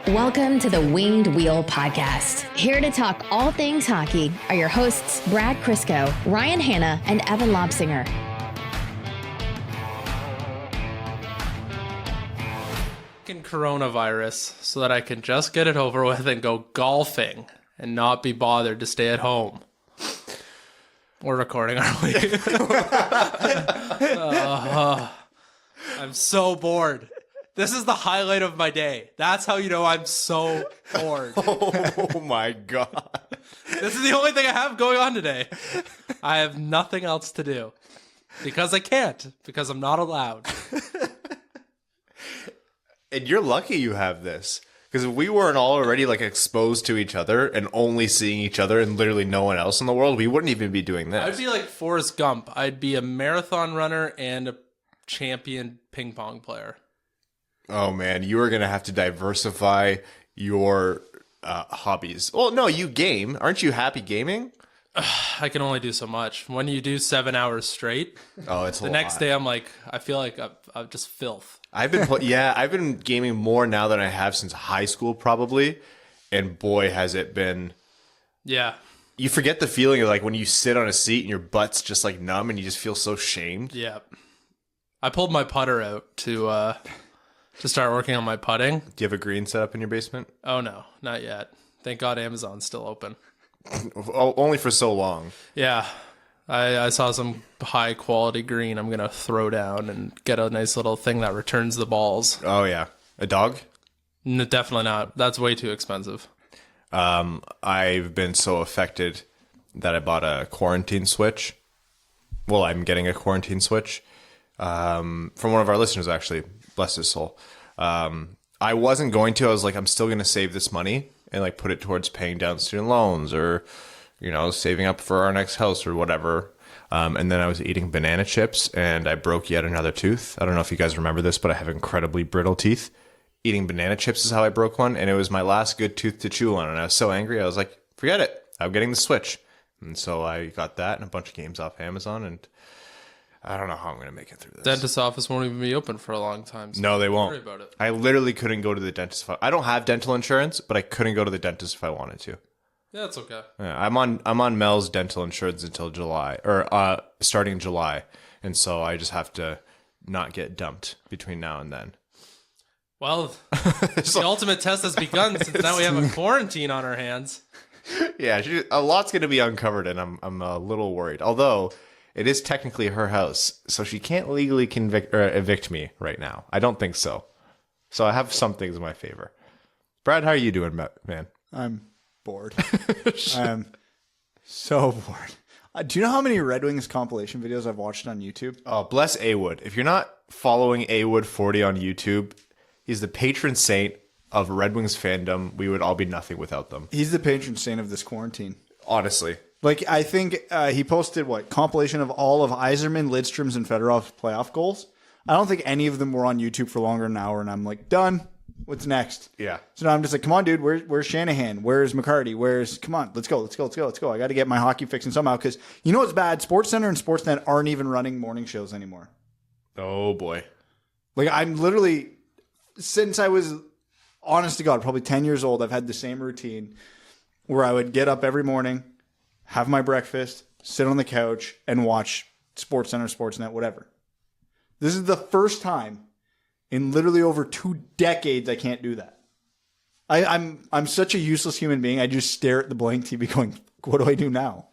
Welcome to the Winged Wheel Podcast. Here to talk all things hockey are your hosts, Brad Crisco, Ryan Hanna, and Evan Lobsinger. Coronavirus so that I can just get it over with and go golfing and not be bothered to stay at home. We're recording, aren't we? I'm so bored. This is the highlight of my day. That's how you know I'm so bored. Oh my God. This is the only thing I have going on today. I have nothing else to do. Because I can't. Because I'm not allowed. And you're lucky you have this. Because if we weren't all already like exposed to each other and only seeing each other and literally no one else in the world, we wouldn't even be doing this. I'd be like Forrest Gump. I'd be a marathon runner and a champion ping pong player. Oh man, you are going to have to diversify your hobbies. Well, no, you game. Aren't you happy gaming? I can only do so much. When you do 7 hours straight, it's the next day I'm like, I feel like I'm just filth. I've been gaming more now than I have since high school probably, and boy has it been. Yeah. You forget the feeling of like when you sit on a seat and your butt's just like numb and you just feel so shamed. Yeah. I pulled my putter out to start working on my putting. Do you have a green set up in your basement? Oh no, not yet. Thank God Amazon's still open. Only for so long. Yeah. I saw some high quality green I'm going to throw down and get a nice little thing that returns the balls. Oh, yeah. A dog? No, definitely not. That's way too expensive. I've been so affected that I bought a quarantine switch. Well, I'm getting a quarantine switch from one of our listeners, actually. Bless his soul. I wasn't going to. I was like, I'm still going to save this money and like put it towards paying down student loans or, you know, saving up for our next house or whatever. And then I was eating banana chips and I broke yet another tooth. I don't know if you guys remember this, but I have incredibly brittle teeth. Eating banana chips is how I broke one. And it was my last good tooth to chew on. And I was so angry. I was like, forget it. I'm getting the Switch. And so I got that and a bunch of games off Amazon. And I don't know how I'm going to make it through this. Dentist's office won't even be open for a long time. So no, they won't. Don't worry about it. I literally couldn't go to the dentist. I don't have dental insurance, but I couldn't go to the dentist if I wanted to. Yeah, it's okay. Yeah, I'm on Mel's dental insurance until July, or starting July, and so I just have to not get dumped between now and then. Well, the ultimate test has begun since now we have a quarantine on our hands. Yeah, a lot's going to be uncovered, and I'm a little worried. Although it is technically her house, so she can't legally evict me right now. I don't think so. So I have some things in my favor. Brad, how are you doing, man? I'm bored. I'm so bored. Do you know how many Red Wings compilation videos I've watched on YouTube? Oh, bless A-Wood. If you're not following A-Wood 40 on YouTube, he's the patron saint of Red Wings fandom. We would all be nothing without them. He's the patron saint of this quarantine. Honestly. Like, I think he posted, compilation of all of Yzerman, Lidstrom's, and Fedorov's playoff goals. I don't think any of them were on YouTube for longer than an hour, and I'm like, done. What's next? Yeah. So now I'm just like, come on, dude. Where's Shanahan? Where's McCarty? Come on, let's go. I got to get my hockey fixing somehow because you know what's bad? SportsCenter and Sportsnet aren't even running morning shows anymore. Oh, boy. Like, I'm literally, since I was, honest to God, probably 10 years old, I've had the same routine where I would get up every morning, have my breakfast, sit on the couch, and watch SportsCenter, Sportsnet, whatever. This is the first time in literally over 2 decades I can't do that. I'm such a useless human being. I just stare at the blank TV going, what do I do now?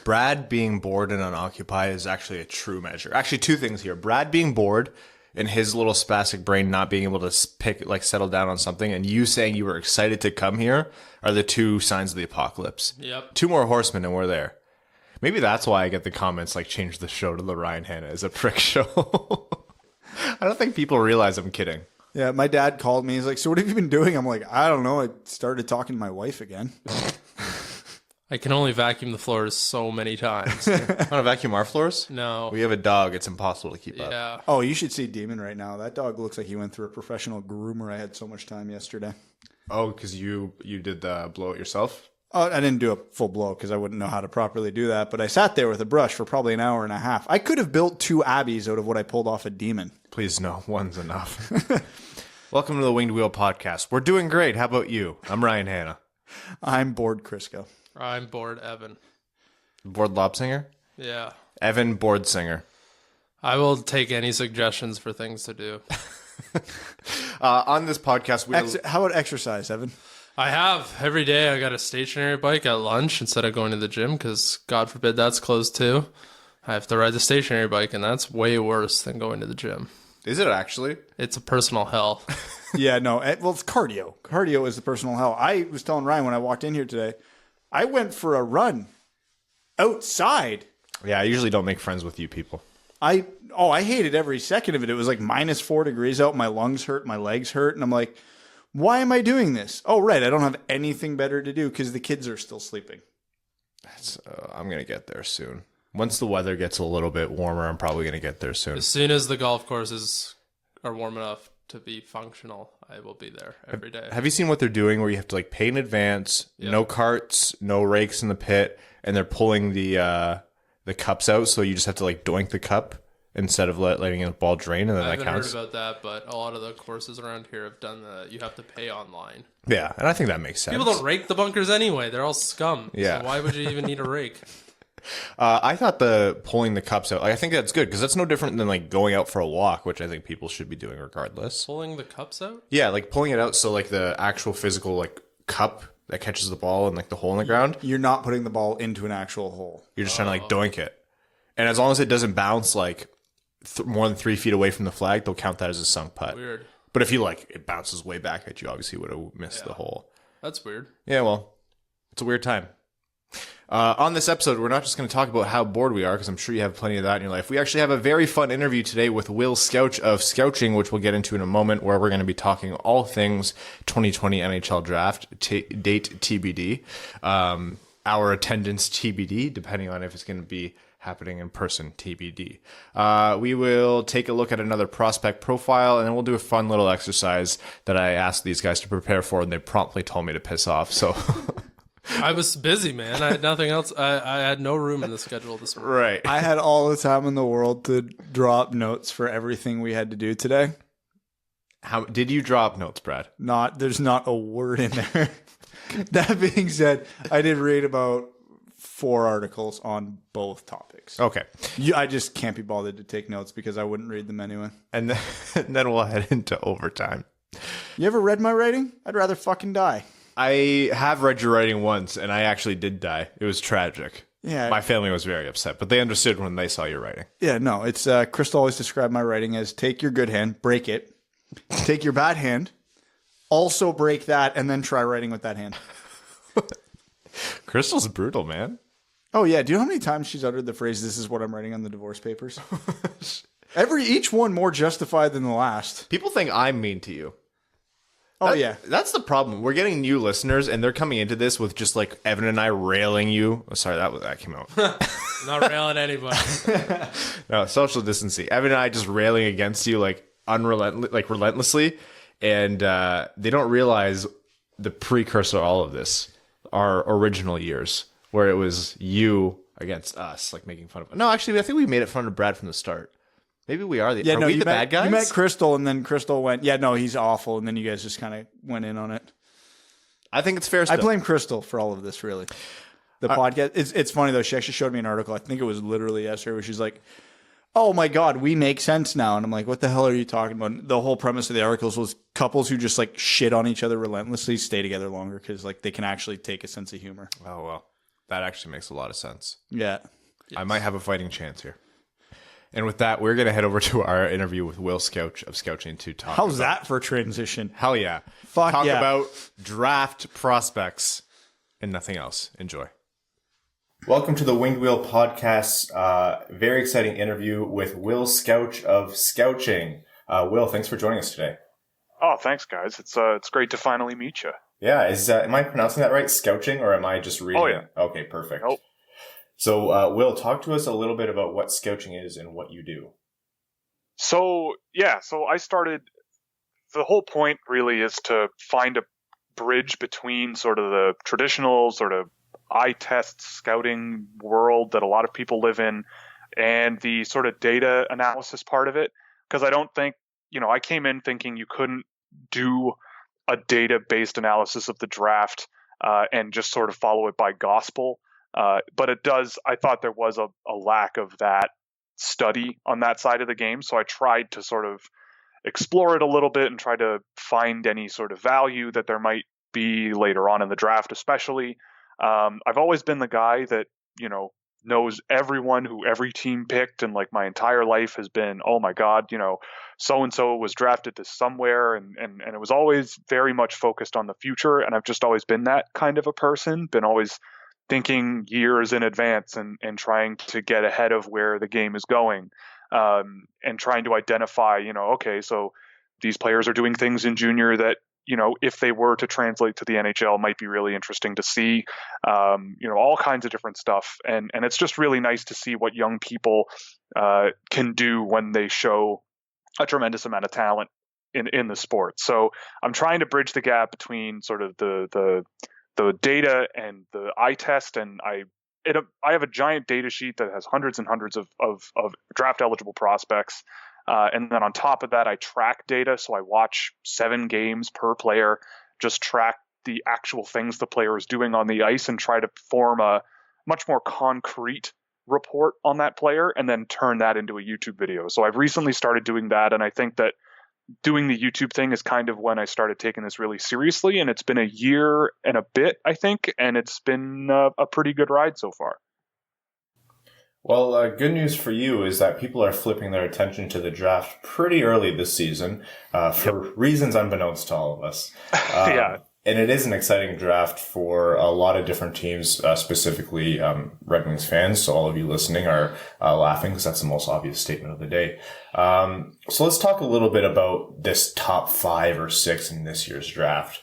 Brad being bored and unoccupied is actually a true measure. Actually, 2 things here. Brad being bored and his little spastic brain not being able to settle down on something, and you saying you were excited to come here are the 2 signs of the apocalypse. Yep. 2 more horsemen and we're there. Maybe that's why I get the comments like, change the show to the Ryan Hanna is a prick show. I don't think people realize I'm kidding. Yeah, my dad called me. He's like, so what have you been doing? I'm like, I don't know. I started talking to my wife again. I can only vacuum the floors so many times. Want to vacuum our floors? No. We have a dog. It's impossible to keep up. Yeah. Oh, you should see Demon right now. That dog looks like he went through a professional groomer. I had so much time yesterday. Oh, because you did the blow it yourself? Oh, I didn't do a full blow because I wouldn't know how to properly do that. But I sat there with a brush for probably an hour and a half. I could have built 2 Abbeys out of what I pulled off a Demon. Please, no. One's enough. Welcome to the Winged Wheel Podcast. We're doing great. How about you? I'm Ryan Hanna. I'm bored, Crisco. I'm bored, Evan. Board lob singer? Yeah. Evan, board singer. I will take any suggestions for things to do. On this podcast, How about exercise, Evan? I have. Every day I got a stationary bike at lunch instead of going to the gym because God forbid that's closed too. I have to ride the stationary bike, and that's way worse than going to the gym. Is it actually? It's a personal hell. Yeah, no. Well, it's cardio. Cardio is the personal hell. I was telling Ryan when I walked in here today, I went for a run outside. Yeah, I usually don't make friends with you people. I hated every second of it. It was like -4 degrees out. My lungs hurt. My legs hurt. And I'm like, why am I doing this? Oh, right. I don't have anything better to do because the kids are still sleeping. I'm going to get there soon. Once the weather gets a little bit warmer, I'm probably going to get there soon. As soon as the golf courses are warm enough to be functional, I will be there every day. Have you seen what they're doing where you have to like pay in advance, no carts, no rakes in the pit, and they're pulling the cups out, so you just have to like doink the cup instead of letting the ball drain, and then I that haven't counts? heard about that, but a lot of the courses around here have done that. You have to pay online. Yeah, and I think that makes sense. People don't rake the bunkers anyway. They're all scum. Yeah. So why would you even need a rake? I thought the pulling the cups out, I think that's good because that's no different than like going out for a walk, which I think people should be doing regardless. Pulling the cups out? Yeah, like pulling it out so like the actual physical like cup that catches the ball and like the hole in the ground, You're not putting the ball into an actual hole. you're just trying to like doink it. And as long as it doesn't bounce like more than 3 feet away from the flag, they'll count that as a sunk putt. Weird. But if you like it bounces way back at you, obviously you would have missed the hole. That's weird. Yeah, well, it's a weird time. On this episode, we're not just going to talk about how bored we are, because I'm sure you have plenty of that in your life. We actually have a very fun interview today with Will Scouch of Scouching, which we'll get into in a moment, where we're going to be talking all things 2020 NHL Draft, date TBD, our attendance TBD, depending on if it's going to be happening in person TBD. We will take a look at another prospect profile, and then we'll do a fun little exercise that I asked these guys to prepare for, and they promptly told me to piss off, so... I was busy, man. I had nothing else. I had no room in the schedule this morning. Right. I had all the time in the world to draw up notes for everything we had to do today. How did you draw up notes, Brad? There's not a word in there. That being said, I did read about 4 articles on both topics. Okay. I just can't be bothered to take notes because I wouldn't read them anyway. And then we'll head into overtime. You ever read my writing? I'd rather fucking die. I have read your writing once, and I actually did die. It was tragic. Yeah. My family was very upset, but they understood when they saw your writing. Yeah, no, it's Crystal always described my writing as take your good hand, break it, take your bad hand, also break that, and then try writing with that hand. Crystal's brutal, man. Oh, yeah. Do you know how many times she's uttered the phrase, this is what I'm writing on the divorce papers? Each one more justified than the last. People think I'm mean to you. Oh, yeah. That's the problem. We're getting new listeners, and they're coming into this with just like Evan and I railing you. Oh, sorry, that came out. Not railing anybody. No, social distancing. Evan and I just railing against you like relentlessly, and they don't realize the precursor to all of this, our original years, where it was you against us, like making fun of. No, actually, I think we made it fun of Brad from the start. Maybe we are the bad guys? You met Crystal, and then Crystal went, yeah, no, he's awful. And then you guys just kind of went in on it. I think it's fair I blame Crystal for all of this, really. The podcast. It's funny, though. She actually showed me an article. I think it was literally yesterday, where she's like, oh, my God, we make sense now. And I'm like, what the hell are you talking about? The whole premise of the articles was couples who just like shit on each other relentlessly stay together longer because like they can actually take a sense of humor. Oh, well, that actually makes a lot of sense. Yeah. I might have a fighting chance here. And with that, we're going to head over to our interview with Will Scouch of Scouching to talk How's that for transition? Hell yeah. Fuck talk yeah. about draft prospects and nothing else. Enjoy. Welcome to the Winged Wheel Podcast. Very exciting interview with Will Scouch of Scouching. Will, thanks for joining us today. Oh, thanks, guys. It's great to finally meet you. Yeah, am I pronouncing that right? Scouching, or am I just reading it? Okay, perfect. Nope. So, Will, talk to us a little bit about what Scouching is and what you do. So I started, the whole point really is to find a bridge between sort of the traditional sort of eye test scouting world that a lot of people live in and the sort of data analysis part of it. Because I don't think, I came in thinking you couldn't do a data-based analysis of the draft and just sort of follow it by gospel. But I thought there was a lack of that study on that side of the game. So I tried to sort of explore it a little bit and try to find any sort of value that there might be later on in the draft, especially. I've always been the guy that, knows everyone who every team picked, and like my entire life has been, oh my God, so-and-so was drafted to somewhere, and it was always very much focused on the future. And I've just always been that kind of a person, been always thinking years in advance and trying to get ahead of where the game is going, and trying to identify, okay, so these players are doing things in junior that, if they were to translate to the NHL, might be really interesting to see, all kinds of different stuff. And it's just really nice to see what young people can do when they show a tremendous amount of talent in the sport. So I'm trying to bridge the gap between sort of the data and the eye test. And I have a giant data sheet that has hundreds and hundreds of draft eligible prospects. And then on top of that, I track data. So I watch 7 games per player, just track the actual things the player is doing on the ice and try to form a much more concrete report on that player and then turn that into a YouTube video. So I've recently started doing that. And I think that doing the YouTube thing is kind of when I started taking this really seriously. And it's been a year and a bit, I think. And it's been a pretty good ride so far. Well, good news for you is that people are flipping their attention to the draft pretty early this season for reasons unbeknownst to all of us. Yeah. And it is an exciting draft for a lot of different teams, specifically Red Wings fans. So all of you listening are laughing because that's the most obvious statement of the day. So let's talk a little bit about this top 5 or 6 in this year's draft.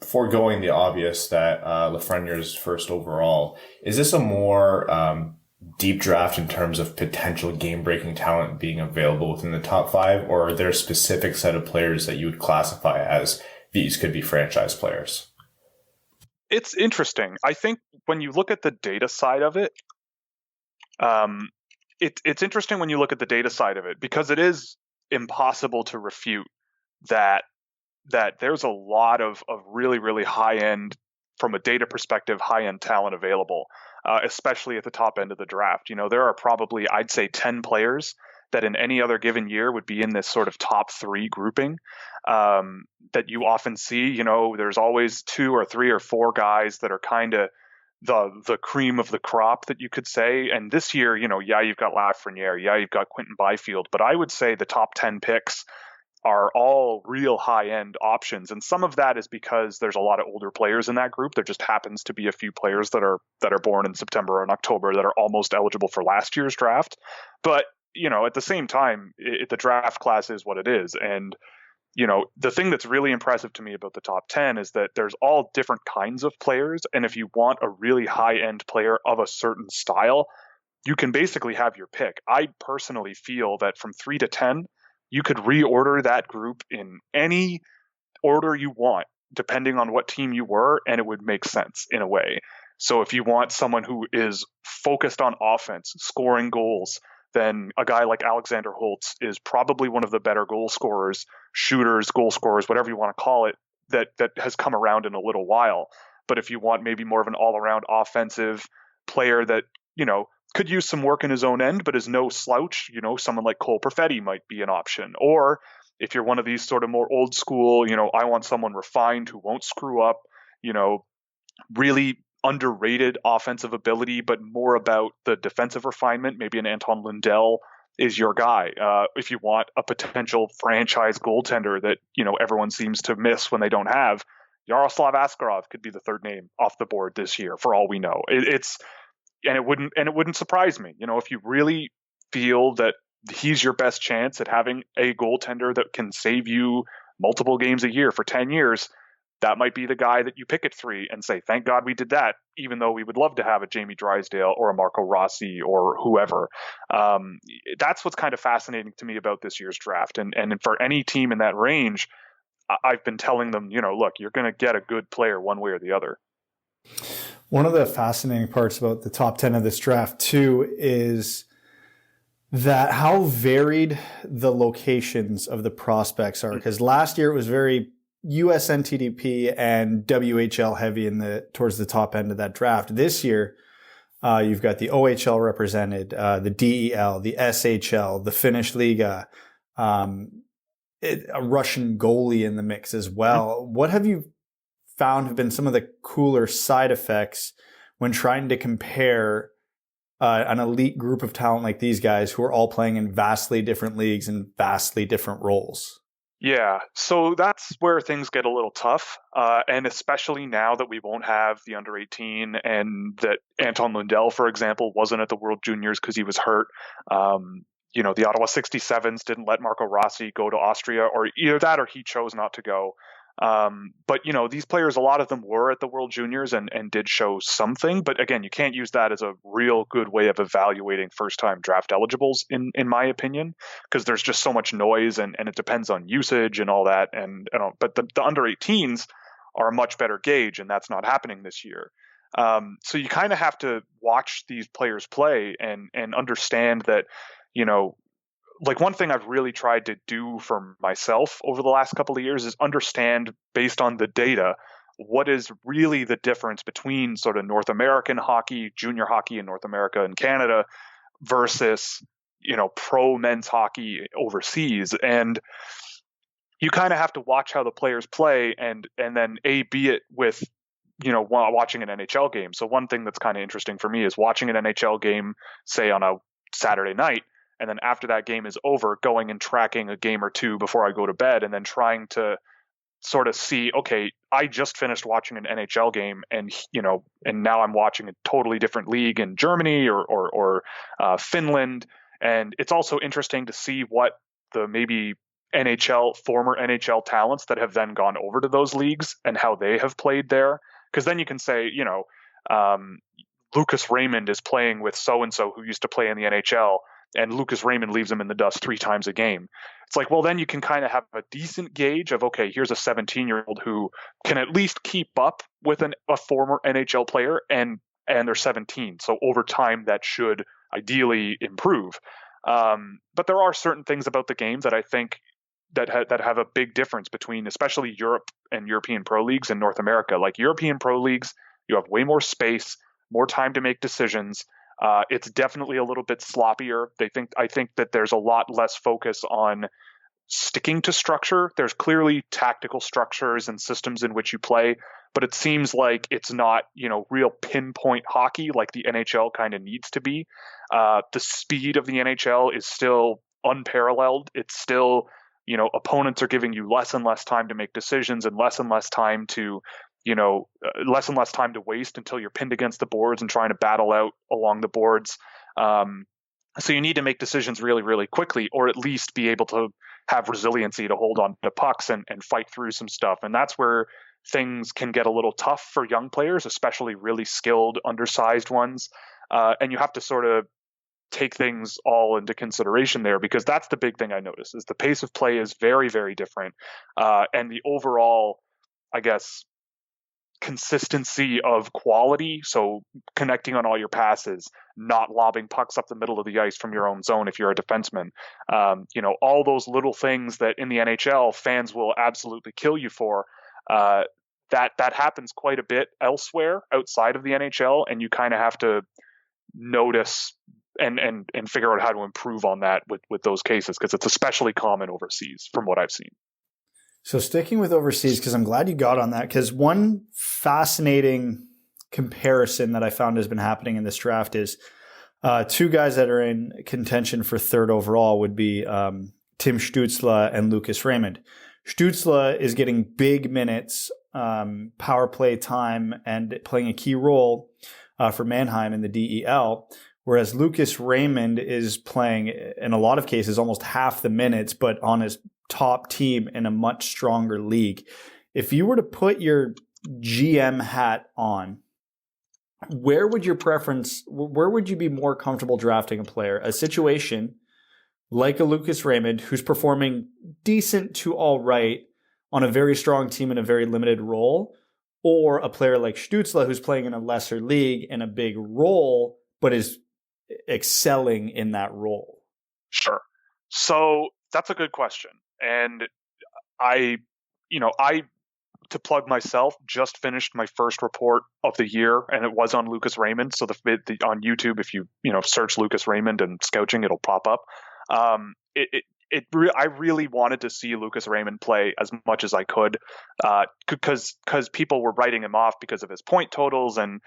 Foregoing the obvious that Lafreniere's first overall, is this a more deep draft in terms of potential game-breaking talent being available within the top 5, or are there a specific set of players that you would classify as these could be franchise players? It's interesting. I think when you look at the data side of it, it's interesting when you look at the data side of it, because it is impossible to refute that there's a lot of really, really high-end, from a data perspective, high-end talent available, especially at the top end of the draft. There are probably, I'd say, 10 players that in any other given year would be in this sort of top 3 grouping that you often see. There's always 2 or 3 or 4 guys that are kind of the cream of the crop, that you could say. And this year, you've got Lafreniere, you've got Quentin Byfield, but I would say the top 10 picks are all real high-end options. And some of that is because there's a lot of older players in that group. There just happens to be a few players that are born in September and October that are almost eligible for last year's draft. But, at the same time, the draft class is what it is. And, the thing that's really impressive to me about the top 10 is that there's all different kinds of players. And if you want a really high-end player of a certain style, you can basically have your pick. I personally feel that from 3 to 10, you could reorder that group in any order you want, depending on what team you were, and it would make sense in a way. So if you want someone who is focused on offense, scoring goals, then a guy like Alexander Holtz is probably one of the better goal scorers, shooters, goal scorers, whatever you want to call it, that has come around in a little while. But if you want maybe more of an all-around offensive player that, could use some work in his own end, but is no slouch, someone like Cole Perfetti might be an option. Or if you're one of these sort of more old school, I want someone refined who won't screw up, really underrated offensive ability, but more about the defensive refinement, maybe an Anton Lundell is your guy. If you want a potential franchise goaltender that, everyone seems to miss when they don't have, Yaroslav Askarov could be the third name off the board this year, for all we know. And it wouldn't surprise me, if you really feel that he's your best chance at having a goaltender that can save you multiple games a year for 10 years, that might be the guy that you pick at 3 and say, thank God we did that, even though we would love to have a Jamie Drysdale or a Marco Rossi or whoever. That's what's kind of fascinating to me about this year's draft. And for any team in that range, I've been telling them, look, you're going to get a good player one way or the other. One of the fascinating parts about the top 10 of this draft, too, is that how varied the locations of the prospects are. Because last year it was very USNTDP and WHL heavy towards the top end of that draft. This year, you've got the OHL represented, the DEL, the SHL, the Finnish Liga, a Russian goalie in the mix as well. What have you found have been some of the cooler side effects when trying to compare an elite group of talent like these guys who are all playing in vastly different leagues and vastly different roles? Yeah, so that's where things get a little tough, and especially now that we won't have the under 18 and that Anton Lundell, for example, wasn't at the World Juniors because he was hurt. The Ottawa 67s didn't let Marco Rossi go to Austria, or either that or he chose not to go. But these players, a lot of them were at the World Juniors and did show something. But again, you can't use that as a real good way of evaluating first-time draft eligibles, in my opinion, because there's just so much noise and it depends on usage and all that. But the under 18s are a much better gauge, and that's not happening this year. So you kind of have to watch these players play and understand that, like one thing I've really tried to do for myself over the last couple of years is understand, based on the data, what is really the difference between sort of North American hockey, junior hockey in North America and Canada versus, pro men's hockey overseas. And you kind of have to watch how the players play and then be it with, while watching an NHL game. So one thing that's kind of interesting for me is watching an NHL game, say on a Saturday night, and then after that game is over, going and tracking a game or two before I go to bed, and then trying to sort of see, okay, I just finished watching an NHL game, and now I'm watching a totally different league in Germany or Finland, and it's also interesting to see what the maybe former NHL talents that have then gone over to those leagues and how they have played there, because then you can say, Lucas Raymond is playing with so and so who used to play in the NHL. And Lucas Raymond leaves him in the dust 3 times a game. It's like, well, then you can kind of have a decent gauge of, okay, here's a 17-year-old who can at least keep up with a former NHL player, and they're 17. So over time, that should ideally improve. But there are certain things about the game that I think that have a big difference between, especially Europe and European pro leagues and North America. Like European pro leagues, you have way more space, more time to make decisions. It's definitely a little bit sloppier. I think that there's a lot less focus on sticking to structure. There's clearly tactical structures and systems in which you play, but it seems like it's not, real pinpoint hockey like the NHL kind of needs to be. The speed of the NHL is still unparalleled. It's still, opponents are giving you less and less time to make decisions and less time to less and less time to waste until you're pinned against the boards and trying to battle out along the boards. So you need to make decisions really, really quickly, or at least be able to have resiliency to hold on to pucks and fight through some stuff. And that's where things can get a little tough for young players, especially really skilled, undersized ones. And you have to sort of take things all into consideration there, because that's the big thing I notice is the pace of play is very, very different. And the overall, I guess, consistency of quality, so connecting on all your passes, not lobbing pucks up the middle of the ice from your own zone if you're a defenseman, all those little things that in the NHL fans will absolutely kill you for, that happens quite a bit elsewhere outside of the NHL, and you kind of have to notice and figure out how to improve on that with those cases, because it's especially common overseas from what I've seen. So sticking with overseas, because I'm glad you got on that, because one fascinating comparison that I found has been happening in this draft is 2 guys that are in contention for 3rd overall would be Tim Stützle and Lucas Raymond. Stützle is getting big minutes, power play time, and playing a key role for Mannheim in the DEL, whereas Lucas Raymond is playing, in a lot of cases, almost half the minutes, but on his top team in a much stronger league. If you were to put your GM hat on, where would you be more comfortable drafting a player? A situation like a Lucas Raymond, who's performing decent to all right on a very strong team in a very limited role, or a player like Stützle, who's playing in a lesser league in a big role, but is excelling in that role? Sure. So that's a good question. And I, I, to plug myself, just finished my first report of the year, and it was on Lucas Raymond. So on YouTube, if you search Lucas Raymond and Scouching, it'll pop up. I really wanted to see Lucas Raymond play as much as I could, because people were writing him off because of his point totals, and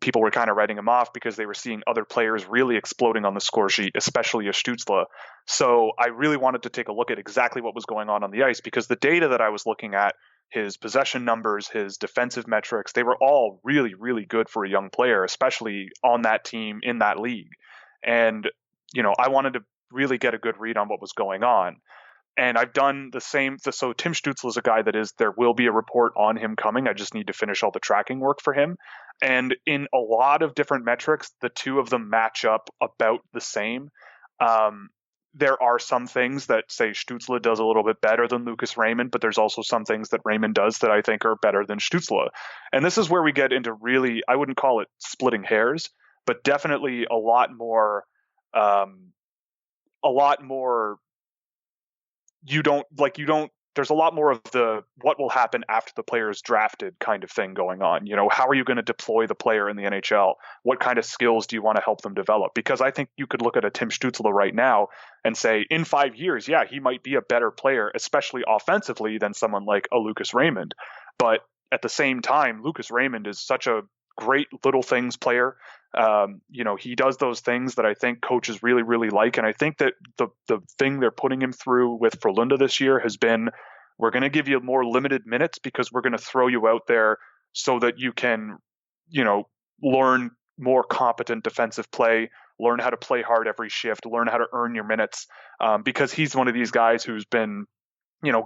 people were kind of writing him off because they were seeing other players really exploding on the score sheet, especially Stützle. So I really wanted to take a look at exactly what was going on the ice, because the data that I was looking at, his possession numbers, his defensive metrics, they were all really, really good for a young player, especially on that team in that league. And I wanted to really get a good read on what was going on. And I've done the same. So Tim Stützle is a guy there will be a report on him coming. I just need to finish all the tracking work for him. And in a lot of different metrics, the two of them match up about the same. There are some things that say Stützle does a little bit better than Lucas Raymond, but there's also some things that Raymond does that I think are better than Stützle. And this is where we get into really, I wouldn't call it splitting hairs, but definitely a lot more there's a lot more of the what will happen after the player is drafted kind of thing going on. How are you going to deploy the player in the NHL? What kind of skills do you want to help them develop? Because I think you could look at a Tim Stützle right now and say, in 5 years, yeah, he might be a better player, especially offensively, than someone like a Lucas Raymond. But at the same time, Lucas Raymond is such a great little things player. He does those things that I think coaches really, really like. And I think that the thing they're putting him through with Frölunda this year has been, we're going to give you more limited minutes because we're going to throw you out there so that you can, learn more competent defensive play, learn how to play hard every shift, learn how to earn your minutes. Because he's one of these guys who's been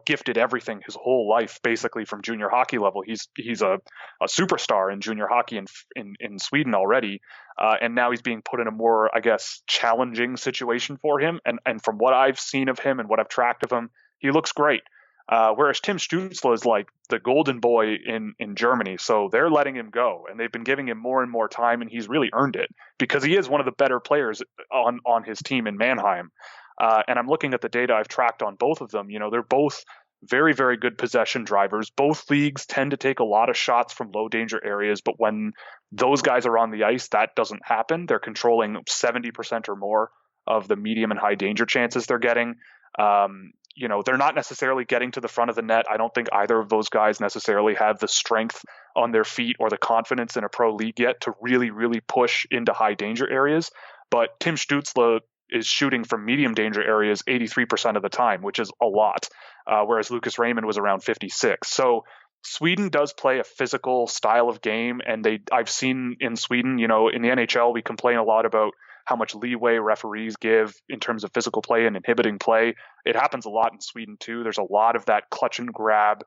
gifted everything his whole life, basically from junior hockey level. He's a superstar in junior hockey in Sweden already. And now he's being put in a more, I guess, challenging situation for him. And from what I've seen of him and what I've tracked of him, he looks great. Whereas Tim Stützle is like the golden boy in Germany. So they're letting him go, and they've been giving him more and more time, and he's really earned it because he is one of the better players on his team in Mannheim. And I'm looking at the data I've tracked on both of them. They're both very, very good possession drivers. Both leagues tend to take a lot of shots from low danger areas, but when those guys are on the ice, that doesn't happen. They're controlling 70% or more of the medium and high danger chances they're getting. They're not necessarily getting to the front of the net. I don't think either of those guys necessarily have the strength on their feet or the confidence in a pro league yet to really, really push into high danger areas. But Tim Stützle is shooting from medium danger areas 83% of the time, which is a lot, whereas Lucas Raymond was around 56. So Sweden does play a physical style of game, and I've seen in Sweden, in the NHL, we complain a lot about how much leeway referees give in terms of physical play and inhibiting play. It happens a lot in Sweden too. There's a lot of that clutch and grab,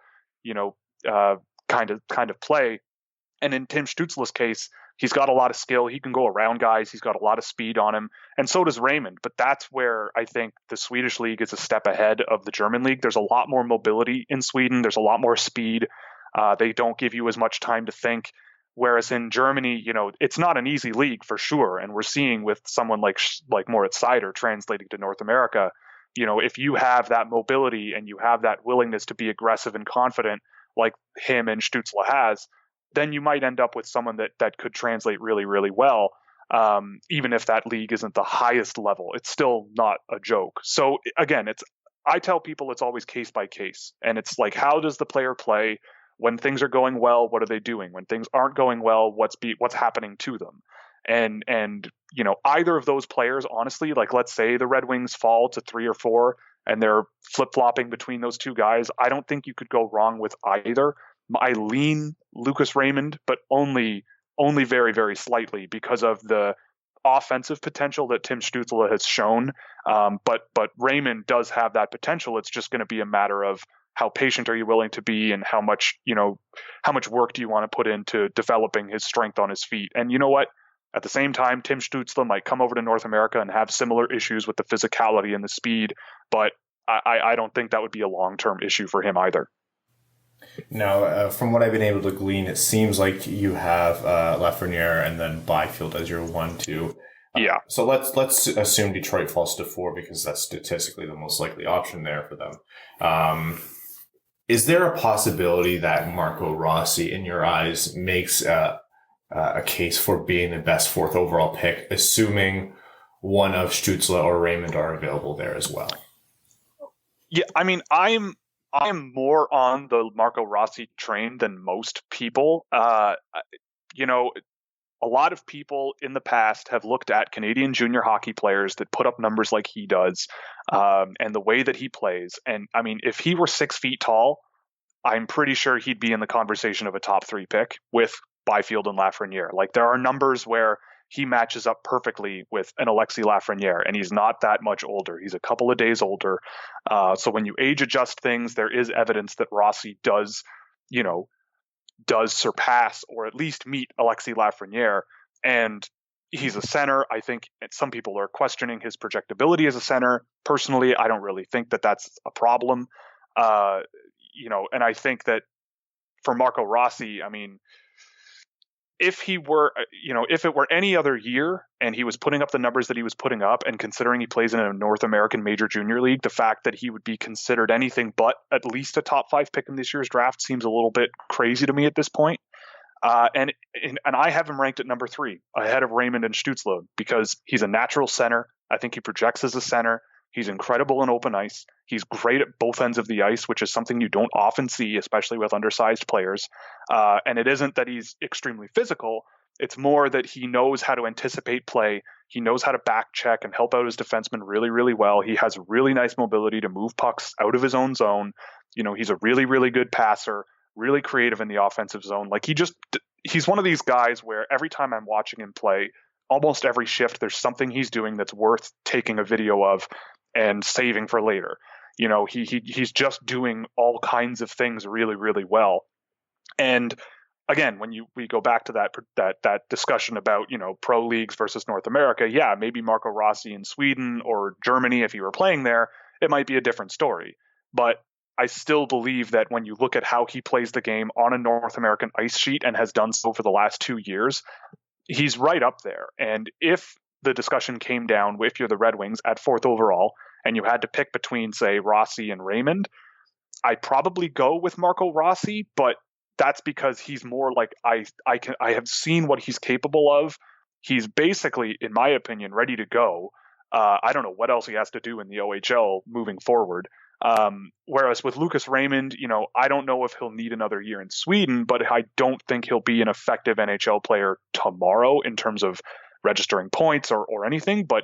kind of play. And in Tim Stützle's case, he's got a lot of skill. He can go around guys. He's got a lot of speed on him. And so does Raymond. But that's where I think the Swedish league is a step ahead of the German league. There's a lot more mobility in Sweden. There's a lot more speed. They don't give you as much time to think. Whereas in Germany, it's not an easy league for sure. And we're seeing with someone like Moritz Seider translating to North America, if you have that mobility and you have that willingness to be aggressive and confident like him and Stützle has, then you might end up with someone that could translate really, really well. Even if that league isn't the highest level, it's still not a joke. So again, I tell people it's always case by case. And it's like, how does the player play? When things are going well, what are they doing? When things aren't going well, what's happening to them? And either of those players, honestly, like let's say the Red Wings fall to 3 or 4 and they're flip-flopping between those two guys, I don't think you could go wrong with either. I lean Lucas Raymond, but only very, very slightly because of the offensive potential that Tim Stützle has shown. But Raymond does have that potential. It's just going to be a matter of how patient are you willing to be and how much work do you want to put into developing his strength on his feet. And you know what? At the same time, Tim Stützle might come over to North America and have similar issues with the physicality and the speed, but I don't think that would be a long-term issue for him either. Now, from what I've been able to glean, it seems like you have Lafreniere and then Byfield as your 1-2. Yeah. So let's assume Detroit falls to 4 because that's statistically the most likely option there for them. Is there a possibility that Marco Rossi, in your eyes, makes a case for being the best 4th overall pick, assuming one of Stützle or Raymond are available there as well? Yeah, I mean, I'm more on the Marco Rossi train than most people. You know, a lot of people in the past have looked at Canadian junior hockey players that put up numbers like he does, and the way that he plays. And I mean, if he were 6 feet tall, I'm pretty sure he'd be in the conversation of a top 3 pick with Byfield and Lafreniere. Like, there are numbers where he matches up perfectly with an Alexis Lafreniere, and he's not that much older. He's a couple of days older. So when you age adjust things, there is evidence that Rossi does surpass or at least meet Alexis Lafreniere. And he's a center. I think some people are questioning his projectability as a center. Personally, I don't really think that that's a problem. And I think that for Marco Rossi, I mean, if it were any other year and he was putting up the numbers that he was putting up, and considering he plays in a North American major junior league, the fact that he would be considered anything but at least a top 5 pick in this year's draft seems a little bit crazy to me at this point. And I have him ranked at number 3 ahead of Raymond and Stützle because he's a natural center. I think he projects as a center. He's incredible in open ice. He's great at both ends of the ice, which is something you don't often see, especially with undersized players. And it isn't that he's extremely physical. It's more that he knows how to anticipate play. He knows how to back check and help out his defensemen really, really well. He has really nice mobility to move pucks out of his own zone. He's a really, really good passer, really creative in the offensive zone. Like, he's one of these guys where every time I'm watching him play, almost every shift, there's something he's doing that's worth taking a video of and saving for later. He's just doing all kinds of things really, really well. And again, when we go back to that discussion about, pro leagues versus North America, yeah, maybe Marco Rossi in Sweden or Germany, if he were playing there, it might be a different story. But I still believe that when you look at how he plays the game on a North American ice sheet and has done so for the last 2 years, he's right up there. And if the discussion came down, if you're the Red Wings at 4th overall and you had to pick between, say, Rossi and Raymond, I'd probably go with Marco Rossi, but that's because he's more like I have seen what he's capable of. He's basically, in my opinion, ready to go. I don't know what else he has to do in the OHL moving forward. Whereas with Lucas Raymond, I don't know if he'll need another year in Sweden, but I don't think he'll be an effective NHL player tomorrow in terms of registering points or anything, but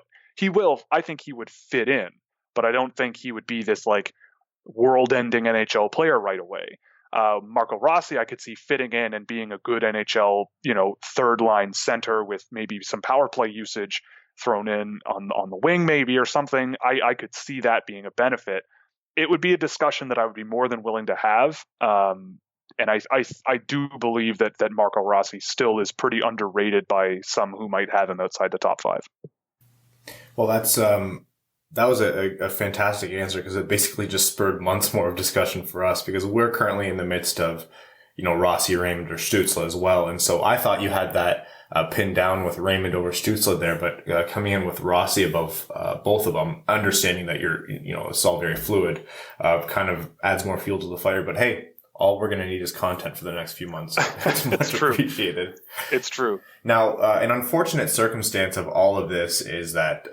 I think he would fit in, but I don't think he would be this like world-ending NHL player right away. Marco Rossi, I could see fitting in and being a good NHL, 3rd-line center with maybe some power play usage thrown in on the wing maybe or something. I could see that being a benefit. It would be a discussion that I would be more than willing to have. And I do believe that Marco Rossi still is pretty underrated by some who might have him outside the top 5. Well, that was a fantastic answer because it basically just spurred months more of discussion for us because we're currently in the midst of, Rossi, Raymond, or Stützle as well. And so I thought you had that pinned down with Raymond over Stützle there, but coming in with Rossi above both of them, understanding that it's all very fluid, kind of adds more fuel to the fire. But hey, all we're going to need is content for the next few months. That's much appreciated. It's true. Now, an unfortunate circumstance of all of this is that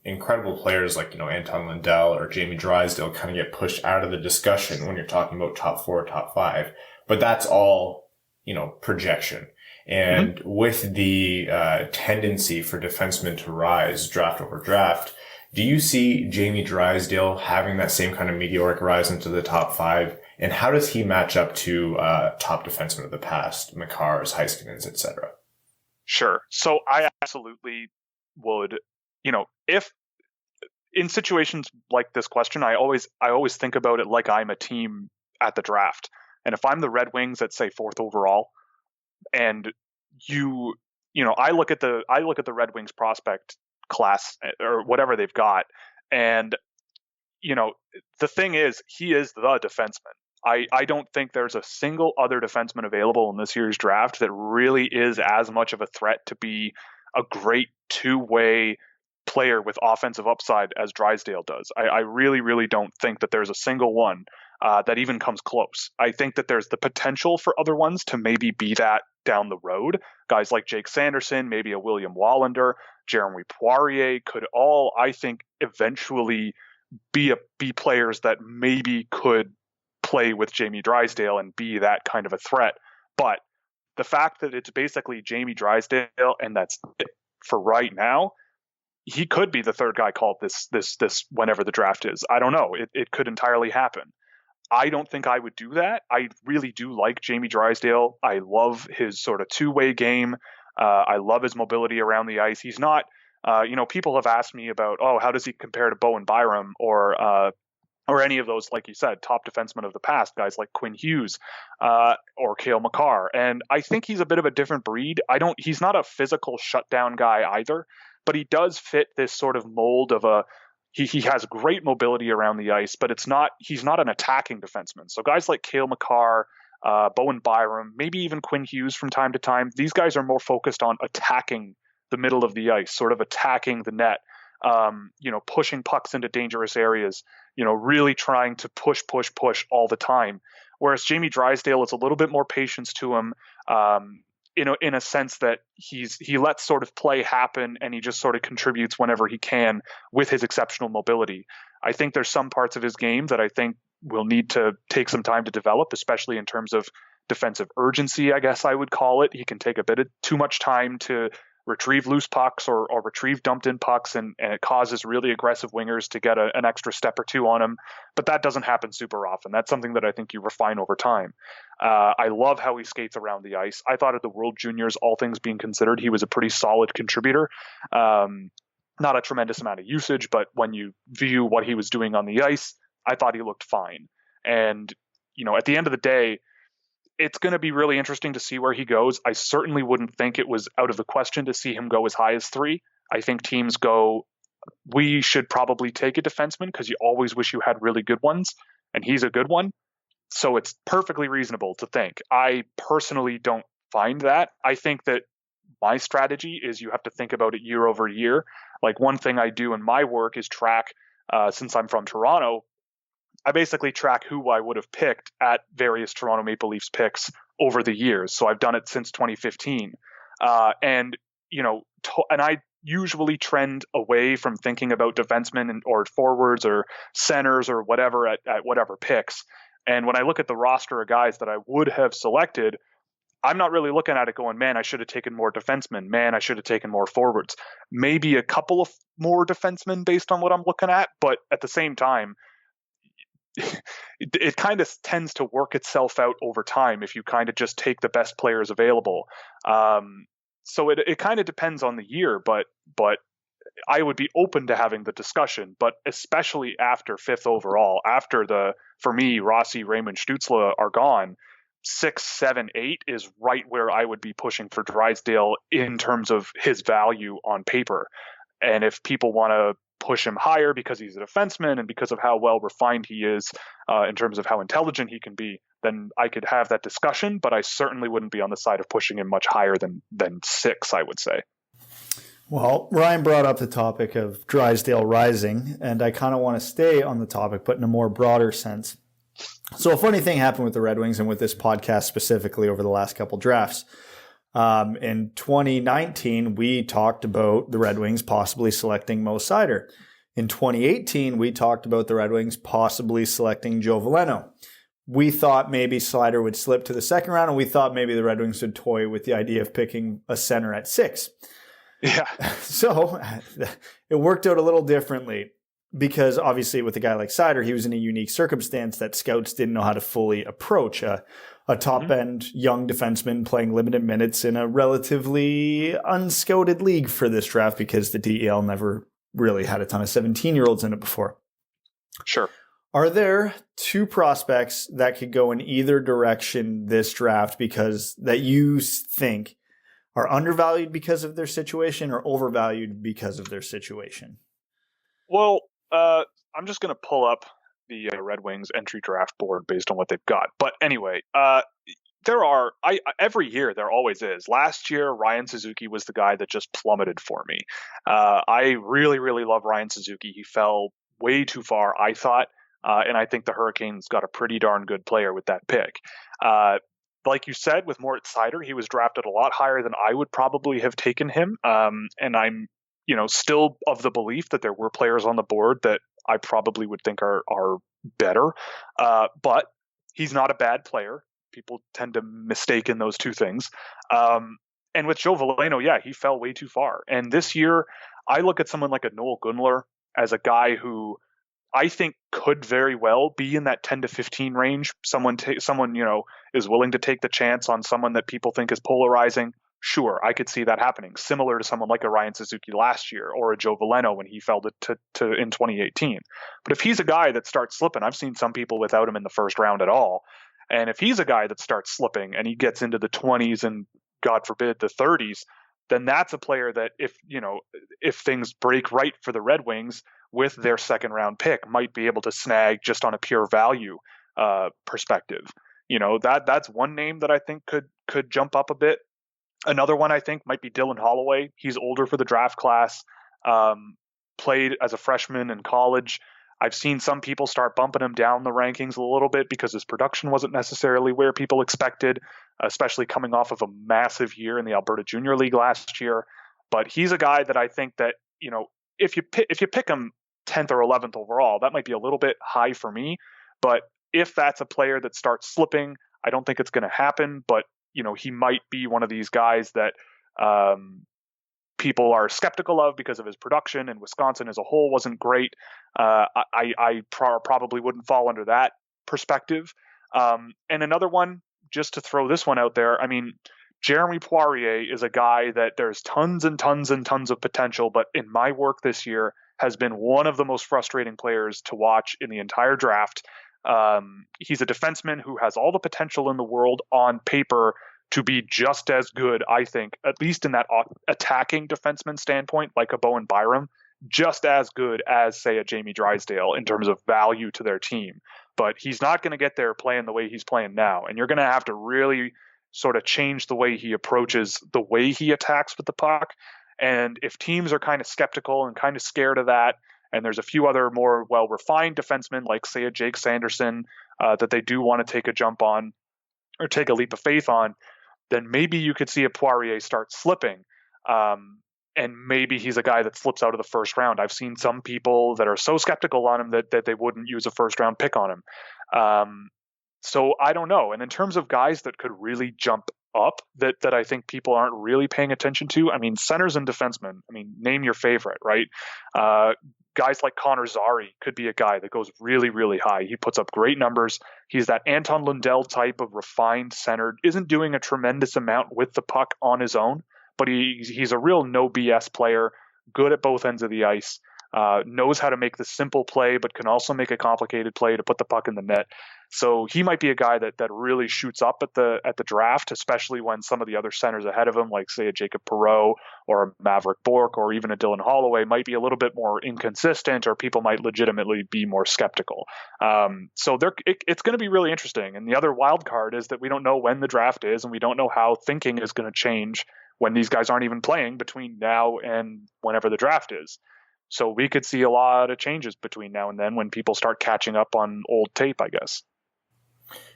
incredible players like, Anton Lundell or Jamie Drysdale kind of get pushed out of the discussion when you're talking about top 4 or top 5. But that's all, projection. And with the tendency for defensemen to rise draft over draft, do you see Jamie Drysdale having that same kind of meteoric rise into the top 5? And how does he match up to top defensemen of the past, Makars, Heiskanens, etc.? Sure. So I absolutely would, if in situations like this question, I always think about it like I'm a team at the draft. And if I'm the Red Wings at, say, 4th overall, and I look at the Red Wings prospect class or whatever they've got, and the thing is, he is the defenseman. I don't think there's a single other defenseman available in this year's draft that really is as much of a threat to be a great two-way player with offensive upside as Drysdale does. I really, really don't think that there's a single one that even comes close. I think that there's the potential for other ones to maybe be that down the road. Guys like Jake Sanderson, maybe a William Wallander, Jeremy Poirier could all, I think, eventually be players that maybe could play with Jamie Drysdale and be that kind of a threat. But the fact that it's basically Jamie Drysdale and that's it for right now, he could be the third guy called this whenever the draft is. I don't know. It could entirely happen. I don't think I would do that. I really do like Jamie Drysdale. I love his sort of two-way game. I love his mobility around the ice. He's not, people have asked me about, how does he compare to Bowen Byram or any of those, like you said, top defensemen of the past, guys like Quinn Hughes or Cale Makar. And I think he's a bit of a different breed. He's not a physical shutdown guy either, but he does fit this sort of mold of he has great mobility around the ice, but he's not an attacking defenseman. So guys like Cale Makar, Bowen Byram, maybe even Quinn Hughes from time to time, these guys are more focused on attacking the middle of the ice, sort of attacking the net, pushing pucks into dangerous areas, really trying to push all the time. Whereas Jamie Drysdale, it's a little bit more patience to him, in a sense that he lets sort of play happen and he just sort of contributes whenever he can with his exceptional mobility. I think there's some parts of his game that I think will need to take some time to develop, especially in terms of defensive urgency, I guess I would call it. He can take a bit of too much time to retrieve loose pucks or retrieve dumped in pucks, and it causes really aggressive wingers to get an extra step or two on him. But that doesn't happen super often. That's something that I think you refine over time. I love how he skates around the ice. I thought at the World Juniors, all things being considered, he was a pretty solid contributor. Not a tremendous amount of usage, but when you view what he was doing on the ice, I thought he looked fine. And, at the end of the day, it's going to be really interesting to see where he goes. I certainly wouldn't think it was out of the question to see him go as high as 3. I think teams go, we should probably take a defenseman because you always wish you had really good ones, and he's a good one. So it's perfectly reasonable to think. I personally don't find that. I think that my strategy is you have to think about it year over year. Like one thing I do in my work is track, since I'm from Toronto, I basically track who I would have picked at various Toronto Maple Leafs picks over the years. So I've done it since 2015. And I usually trend away from thinking about defensemen or forwards or centers or whatever at whatever picks. And when I look at the roster of guys that I would have selected, I'm not really looking at it going, man, I should have taken more defensemen. Man, I should have taken more forwards. Maybe a couple of more defensemen based on what I'm looking at. But at the same time, it kind of tends to work itself out over time if you kind of just take the best players available. So it kind of depends on the year, but I would be open to having the discussion, but especially after 5th overall, for me, Rossi, Raymond, Stützle are gone. 6, 7, 8 is right where I would be pushing for Drysdale in terms of his value on paper. And if people want to push him higher because he's a defenseman and because of how well refined he is in terms of how intelligent he can be, then I could have that discussion, but I certainly wouldn't be on the side of pushing him much higher than 6, I would say. Well, Ryan brought up the topic of Drysdale rising, and I kind of want to stay on the topic, but in a more broader sense. So a funny thing happened with the Red Wings and with this podcast specifically over the last couple drafts. In 2019, we talked about the Red Wings possibly selecting Mo Seider. In 2018, we talked about the Red Wings possibly selecting Joe Veleno. We thought maybe Seider would slip to the second round, and we thought maybe the Red Wings would toy with the idea of picking a center at 6. Yeah. So it worked out a little differently because obviously with a guy like Seider, he was in a unique circumstance that scouts didn't know how to fully approach. A top-end young defenseman playing limited minutes in a relatively unscouted league for this draft because the DEL never really had a ton of 17-year-olds in it before. Sure. Are there 2 prospects that could go in either direction this draft because that you think are undervalued because of their situation or overvalued because of their situation? Well, I'm just going to pull up the Red Wings entry draft board based on what they've got. But anyway, there are every year there always is. Last year, Ryan Suzuki was the guy that just plummeted for me. I really, really love Ryan Suzuki. He fell way too far, I thought, and I think the Hurricanes got a pretty darn good player with that pick. Like you said, with Moritz Seider, he was drafted a lot higher than I would probably have taken him. And I'm, still of the belief that there were players on the board that I probably would think are better. But he's not a bad player. People tend to mistake in those two things. And with Joe Veleno, yeah, he fell way too far. And this year, I look at someone like a Noel Gunler as a guy who I think could very well be in that 10 to 15 range. Someone is willing to take the chance on someone that people think is polarizing. Sure, I could see that happening. Similar to someone like a Ryan Suzuki last year or a Joe Veleno when he fell to in 2018. But if he's a guy that starts slipping, I've seen some people without him in the first round at all. And if he's a guy that starts slipping and he gets into the 20s and God forbid the 30s, then that's a player that if things break right for the Red Wings with their second round pick might be able to snag just on a pure value perspective. That's one name that I think could jump up a bit. Another one I think might be Dylan Holloway. He's older for the draft class, played as a freshman in college. I've seen some people start bumping him down the rankings a little bit because his production wasn't necessarily where people expected, especially coming off of a massive year in the Alberta Junior League last year. But he's a guy that I think that, if you pick him 10th or 11th overall, that might be a little bit high for me. But if that's a player that starts slipping, I don't think it's going to happen. But, he might be one of these guys that people are skeptical of because of his production, and Wisconsin as a whole wasn't great. I probably wouldn't fall under that perspective. And another one, just to throw this one out there, I mean, Jeremy Poirier is a guy that there's tons and tons and tons of potential, but in my work this year has been one of the most frustrating players to watch in the entire draft. He's a defenseman who has all the potential in the world on paper to be just as good, I think, at least in that attacking defenseman standpoint, like a Bowen Byram, just as good as, say, a Jamie Drysdale in terms of value to their team. But he's not going to get there playing the way he's playing now. And you're going to have to really sort of change the way he approaches the way he attacks with the puck. And if teams are kind of skeptical and kind of scared of that, and there's a few other more well-refined defensemen, like, say, a Jake Sanderson, that they do want to take a jump on or take a leap of faith on, then maybe you could see a Poirier start slipping. And maybe he's a guy that slips out of the first round. I've seen some people that are so skeptical on him that they wouldn't use a first round pick on him. So I don't know. And in terms of guys that could really jump up that I think people aren't really paying attention to, I mean, centers and defensemen, I mean, name your favorite, right? Guys like Connor Zary could be a guy that goes really, really high. He puts up great numbers. He's that Anton Lundell type of refined center, isn't doing a tremendous amount with the puck on his own, but he's a real no BS player, good at both ends of the ice, knows how to make the simple play, but can also make a complicated play to put the puck in the net. So he might be a guy that really shoots up at the draft, especially when some of the other centers ahead of him, like, say, a Jacob Perreault or a Maverick Bourque or even a Dylan Holloway, might be a little bit more inconsistent, or people might legitimately be more skeptical. So it's going to be really interesting. And the other wild card is that we don't know when the draft is, and we don't know how thinking is going to change when these guys aren't even playing between now and whenever the draft is. So we could see a lot of changes between now and then when people start catching up on old tape, I guess.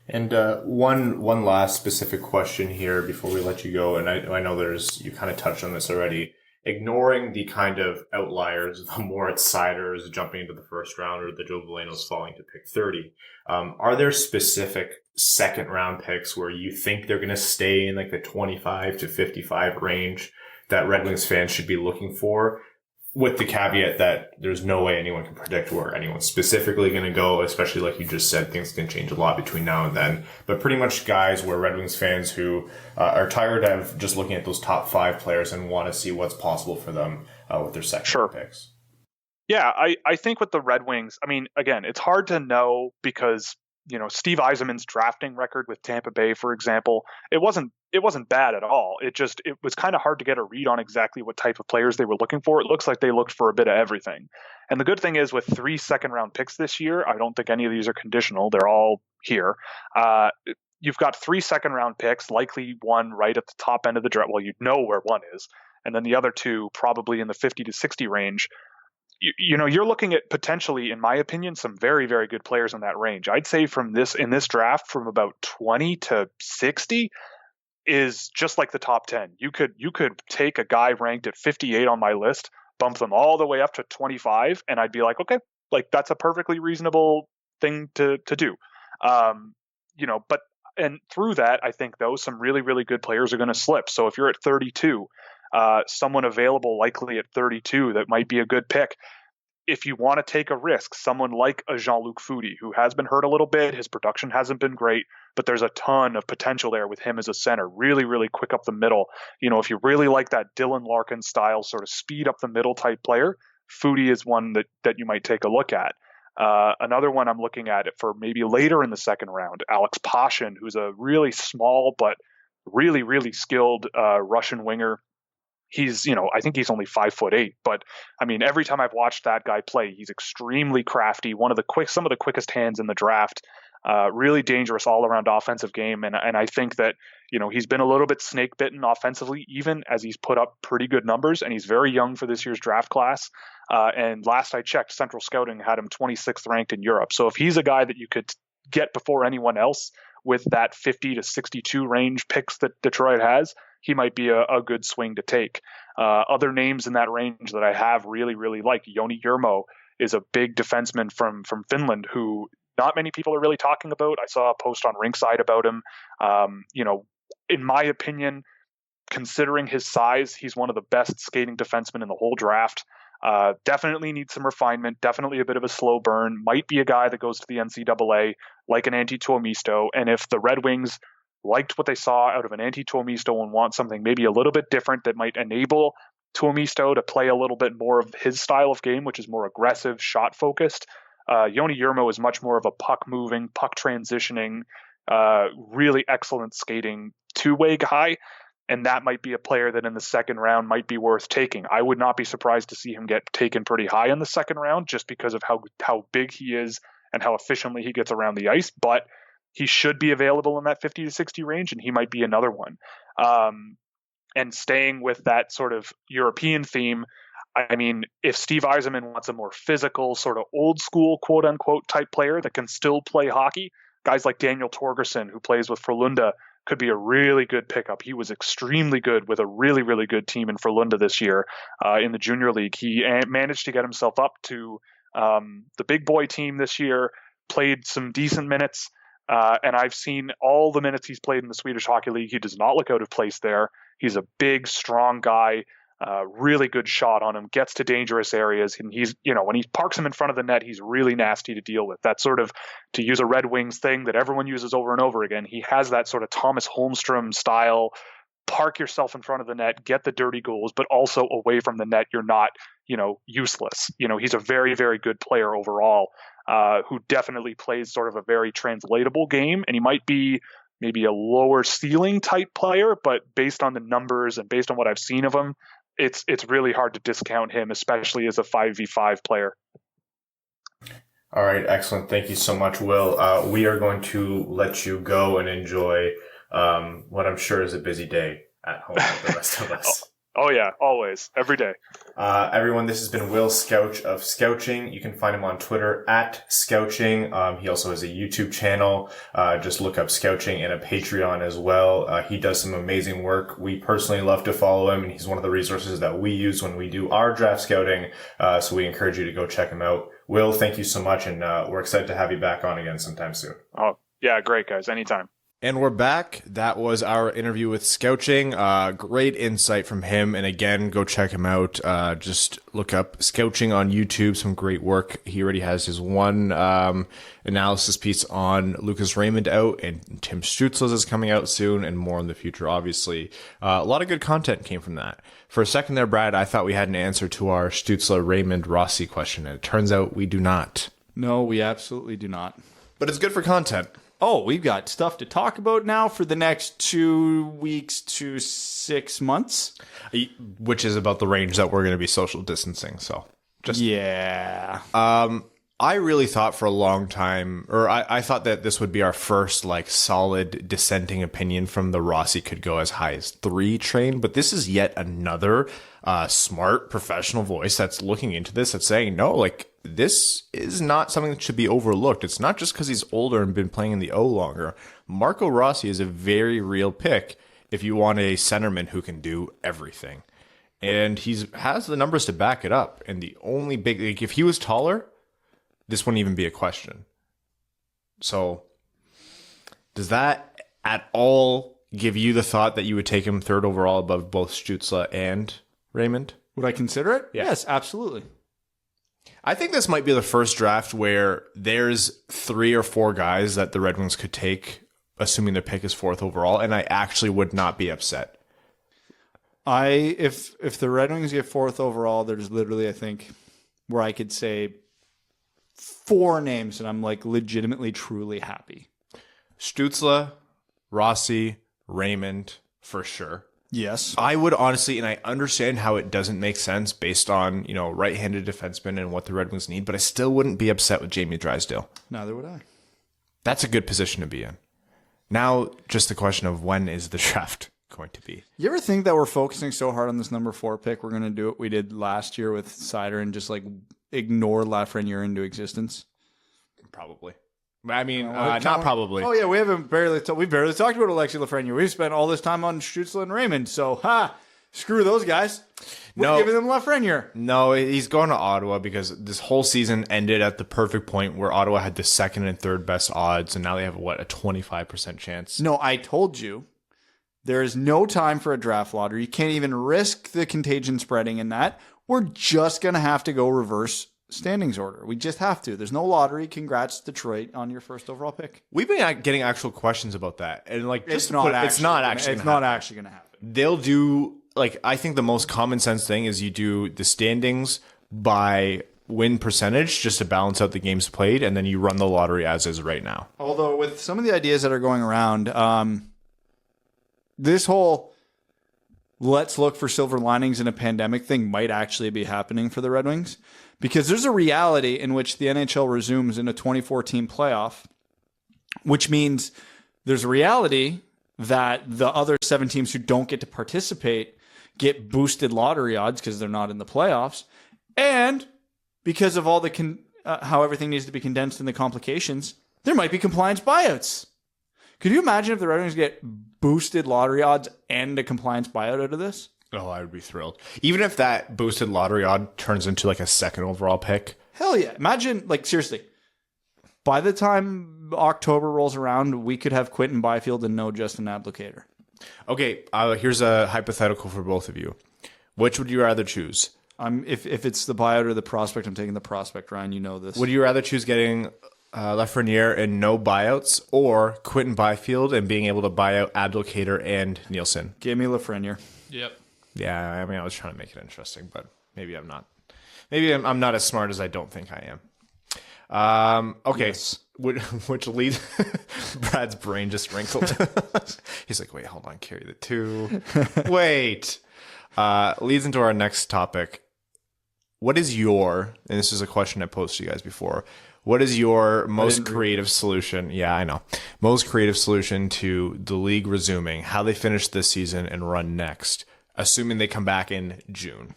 And one last specific question here before we let you go, and I know you kind of touched on this already. Ignoring the kind of outliers, the Moritz Seiders jumping into the first round or the Joe Velenos falling to pick 30, are there specific second round picks where you think they're going to stay in like the 25 to 55 range that Red Wings fans should be looking for? With the caveat that there's no way anyone can predict where anyone's specifically going to go, especially like you just said, things can change a lot between now and then. But pretty much guys where Red Wings fans who are tired of just looking at those top 5 players and want to see what's possible for them with their second picks. Yeah, I think with the Red Wings, I mean, again, it's hard to know because, Steve Yzerman's drafting record with Tampa Bay, for example, it wasn't bad at all. It was kind of hard to get a read on exactly what type of players they were looking for. It looks like they looked for a bit of everything. And the good thing is with 3 second round picks this year, I don't think any of these are conditional. They're all here. you've got 3 second-round picks, likely one right at the top end of the draft. Well, you know where one is, and then the other two probably in the 50 to 60 range. You're looking at potentially, in my opinion, some very, very good players in that range. I'd say in this draft, from about 20 to 60 is just like the top 10. You could take a guy ranked at 58 on my list, bump them all the way up to 25, and I'd be like, okay, like that's a perfectly reasonable thing to do. But and through that, I think though some really, really good players are going to slip. So if you're at 32, someone available likely at 32 that might be a good pick. If you want to take a risk, someone like a Jean-Luc Foudy, who has been hurt a little bit, his production hasn't been great, but there's a ton of potential there with him as a center, really, really quick up the middle. If you really like that Dylan Larkin style sort of speed up the middle type player, Foudy is one that you might take a look at. Another one I'm looking at for maybe later in the second round, Alex Pashin, who's a really small but really, really skilled Russian winger. He's, I think he's only 5'8", but I mean, every time I've watched that guy play, he's extremely crafty. Some of the quickest hands in the draft. Really dangerous all around offensive game. And I think that, he's been a little bit snake bitten offensively, even as he's put up pretty good numbers, and he's very young for this year's draft class. And last I checked, Central Scouting had him 26th ranked in Europe. So if he's a guy that you could get before anyone else with that 50 to 62 range picks that Detroit has, he might be a good swing to take. Other names in that range that I have really, really like, Joni Jurmo is a big defenseman from Finland who not many people are really talking about. I saw a post on Rinkside about him. In my opinion, considering his size, he's one of the best skating defensemen in the whole draft. Definitely needs some refinement, definitely a bit of a slow burn, might be a guy that goes to the NCAA like an Antti Tuomisto. And if the Red Wings liked what they saw out of an Antti Tuomisto and want something maybe a little bit different that might enable Tuomisto to play a little bit more of his style of game, which is more aggressive, shot focused, Joni Jurmo is much more of a puck moving, puck transitioning, really excellent skating two-way guy. And that might be a player that in the second round might be worth taking. I would not be surprised to see him get taken pretty high in the second round just because of how big he is and how efficiently he gets around the ice. But he should be available in that 50 to 60 range, and he might be another one. And staying with that sort of European theme, I mean, if Steve Yzerman wants a more physical, sort of old school, quote unquote, type player that can still play hockey, guys like Daniel Torgerson, who plays with Frölunda, could be a really good pickup. He was extremely good with a really, really good team in Frölunda this year in the junior league. He managed to get himself up to the big boy team this year, played some decent minutes, and I've seen all the minutes he's played in the Swedish Hockey League. He does not look out of place there. He's a big, strong guy, really good shot on him, gets to dangerous areas, and he's, when he parks him in front of the net, he's really nasty to deal with. That sort of, to use a Red Wings thing that everyone uses over and over again, he has that sort of Thomas Holmstrom style, park yourself in front of the net, get the dirty goals, but also away from the net, you're not, useless. He's a very, very good player overall, who definitely plays sort of a very translatable game, and he might be maybe a lower ceiling type player, but based on the numbers and based on what I've seen of him, it's really hard to discount him, especially as a 5v5 player. All right, excellent. Thank you so much, Will. We are going to let you go and enjoy what I'm sure is a busy day at home with the rest of us. Oh yeah, always, every day. Everyone, this has been Will Scouch of Scouching. You can find him on Twitter at Scouching. He also has a YouTube channel. Just look up Scouching, and a Patreon as well. He does some amazing work. We personally love to follow him, and he's one of the resources that we use when we do our draft scouting. So we encourage you to go check him out. Will, thank you so much, and we're excited to have you back on again sometime soon. Oh, yeah, great, guys. Anytime. And we're back. That was our interview with Scouching. Great insight from him. And again, go check him out. Just look up Scouching on YouTube. Some great work. He already has his one analysis piece on Lucas Raymond out, and Tim Stutzles is coming out soon, and more in the future, obviously. A lot of good content came from that. For a second there, Brad, I thought we had an answer to our Stutzler Raymond Rossi question, and it turns out we do not. No, we absolutely do not. But it's good for content. Oh, we've got stuff to talk about now for the next 2 weeks to 6 months. Which is about the range that we're going to be social distancing, so. Yeah. I really thought for a long time, or I thought that this would be our first like solid dissenting opinion from the Rossi could go as high as 3 train, but this is yet another smart professional voice that's looking into this, that's saying, no, like this is not something that should be overlooked. It's not just because he's older and been playing in the O longer. Marco Rossi is a very real pick if you want a centerman who can do everything. And he has the numbers to back it up. And the only big, like, if he was taller, this wouldn't even be a question. So, does that at all give you the thought that you would take him 3rd overall above both Stützle and Raymond? Would I consider it? Yeah. Yes, absolutely. I think this might be the first draft where there's 3 or 4 guys that the Red Wings could take, assuming their pick is 4th overall, and I actually would not be upset. If the Red Wings get 4th overall, there's literally, I think, where I could say 4 names and I'm like legitimately truly happy. Stützle, Rossi, Raymond, for sure. Yes. I would honestly, and I understand how it doesn't make sense based on, right-handed defensemen and what the Red Wings need, but I still wouldn't be upset with Jamie Drysdale. Neither would I. That's a good position to be in. Now, just the question of when is the draft going to be? You ever think that we're focusing so hard on this number 4 pick, we're going to do what we did last year with Seider and just like ignore Lafreniere into existence? Probably. I mean, not probably. Oh yeah, we barely talked about Alexis Lafreniere. We've spent all this time on Stützle and Raymond, so screw those guys. We're giving them Lafreniere. No, he's going to Ottawa because this whole season ended at the perfect point where Ottawa had the 2nd and 3rd best odds, and now they have a 25% chance. No, I told you. There is no time for a draft lottery. You can't even risk the contagion spreading in that. We're just going to have to go reverse standings order. We just have to. There's no lottery. Congrats, Detroit, on your 1st overall pick. We've been getting actual questions about that. And it's not actually going to happen. They'll do, I think the most common sense thing is you do the standings by win percentage just to balance out the games played, and then you run the lottery as is right now. Although with some of the ideas that are going around, this whole let's look for silver linings in a pandemic thing might actually be happening for the Red Wings, because there's a reality in which the NHL resumes in a 24-team playoff, which means there's a reality that the other 7 teams who don't get to participate get boosted lottery odds because they're not in the playoffs, and because of all the how everything needs to be condensed in the complications, there might be compliance buyouts. Could you imagine if the Red Wings get boosted lottery odds and a compliance buyout out of this? Oh, I would be thrilled. Even if that boosted lottery odd turns into a 2nd overall pick. Hell yeah. Imagine, seriously, by the time October rolls around, we could have Quinton Byfield and no Justin Abdelkader. Okay, here's a hypothetical for both of you. Which would you rather choose? If it's the buyout or the prospect, I'm taking the prospect, Ryan. You know this. Would you rather choose getting Lafreniere and no buyouts, or Quinton Byfield and being able to buy out Abdelkader and Nielsen? Give me Lafreniere. Yep. Yeah, I mean, I was trying to make it interesting, but maybe I'm not. Maybe I'm not as smart as I don't think I am. Okay, yes. which leads... Brad's brain just wrinkled. He's like, wait, hold on, carry the 2. Wait. Leads into our next topic. What is your, and this is a question I posed to you guys before, what is your most creative solution? Yeah, I know. Most creative solution to the league resuming, how they finish this season and run next, assuming they come back in June?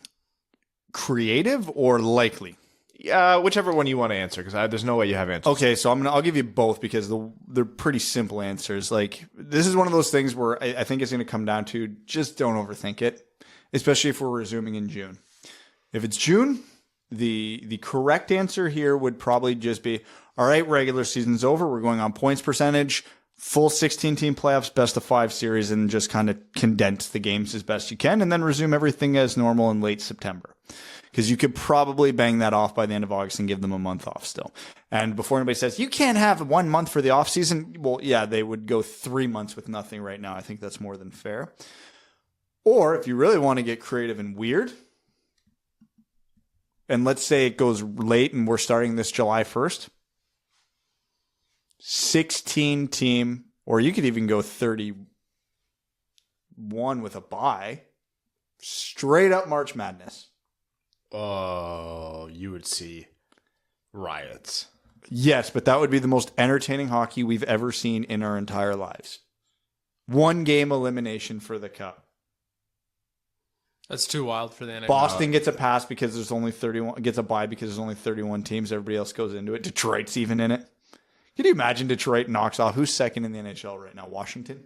Creative or likely? Yeah, whichever one you want to answer, because there's no way you have answers. Okay, so I'll give you both because they're pretty simple answers. This is one of those things where I think it's going to come down to just don't overthink it, especially if we're resuming in June. If it's June, the correct answer here would probably just be, all right, regular season's over. We're going on points percentage, full 16-team playoffs, best of 5 series, and just kind of condense the games as best you can, and then resume everything as normal in late September. Because you could probably bang that off by the end of August and give them a month off still. And before anybody says, you can't have 1 month for the off season, well, yeah, they would go 3 months with nothing right now. I think that's more than fair. Or if you really want to get creative and weird, and let's say it goes late and we're starting this July 1st, 16-team, or you could even go 31 with a bye, straight up March Madness. Oh, you would see riots. Yes, but that would be the most entertaining hockey we've ever seen in our entire lives. 1 game elimination for the cup. That's too wild for the NHL. Boston gets a pass because there's only 31. Gets a bye because there's only 31 teams. Everybody else goes into it. Detroit's even in it. Can you imagine Detroit knocks off? Who's second in the NHL right now? Washington?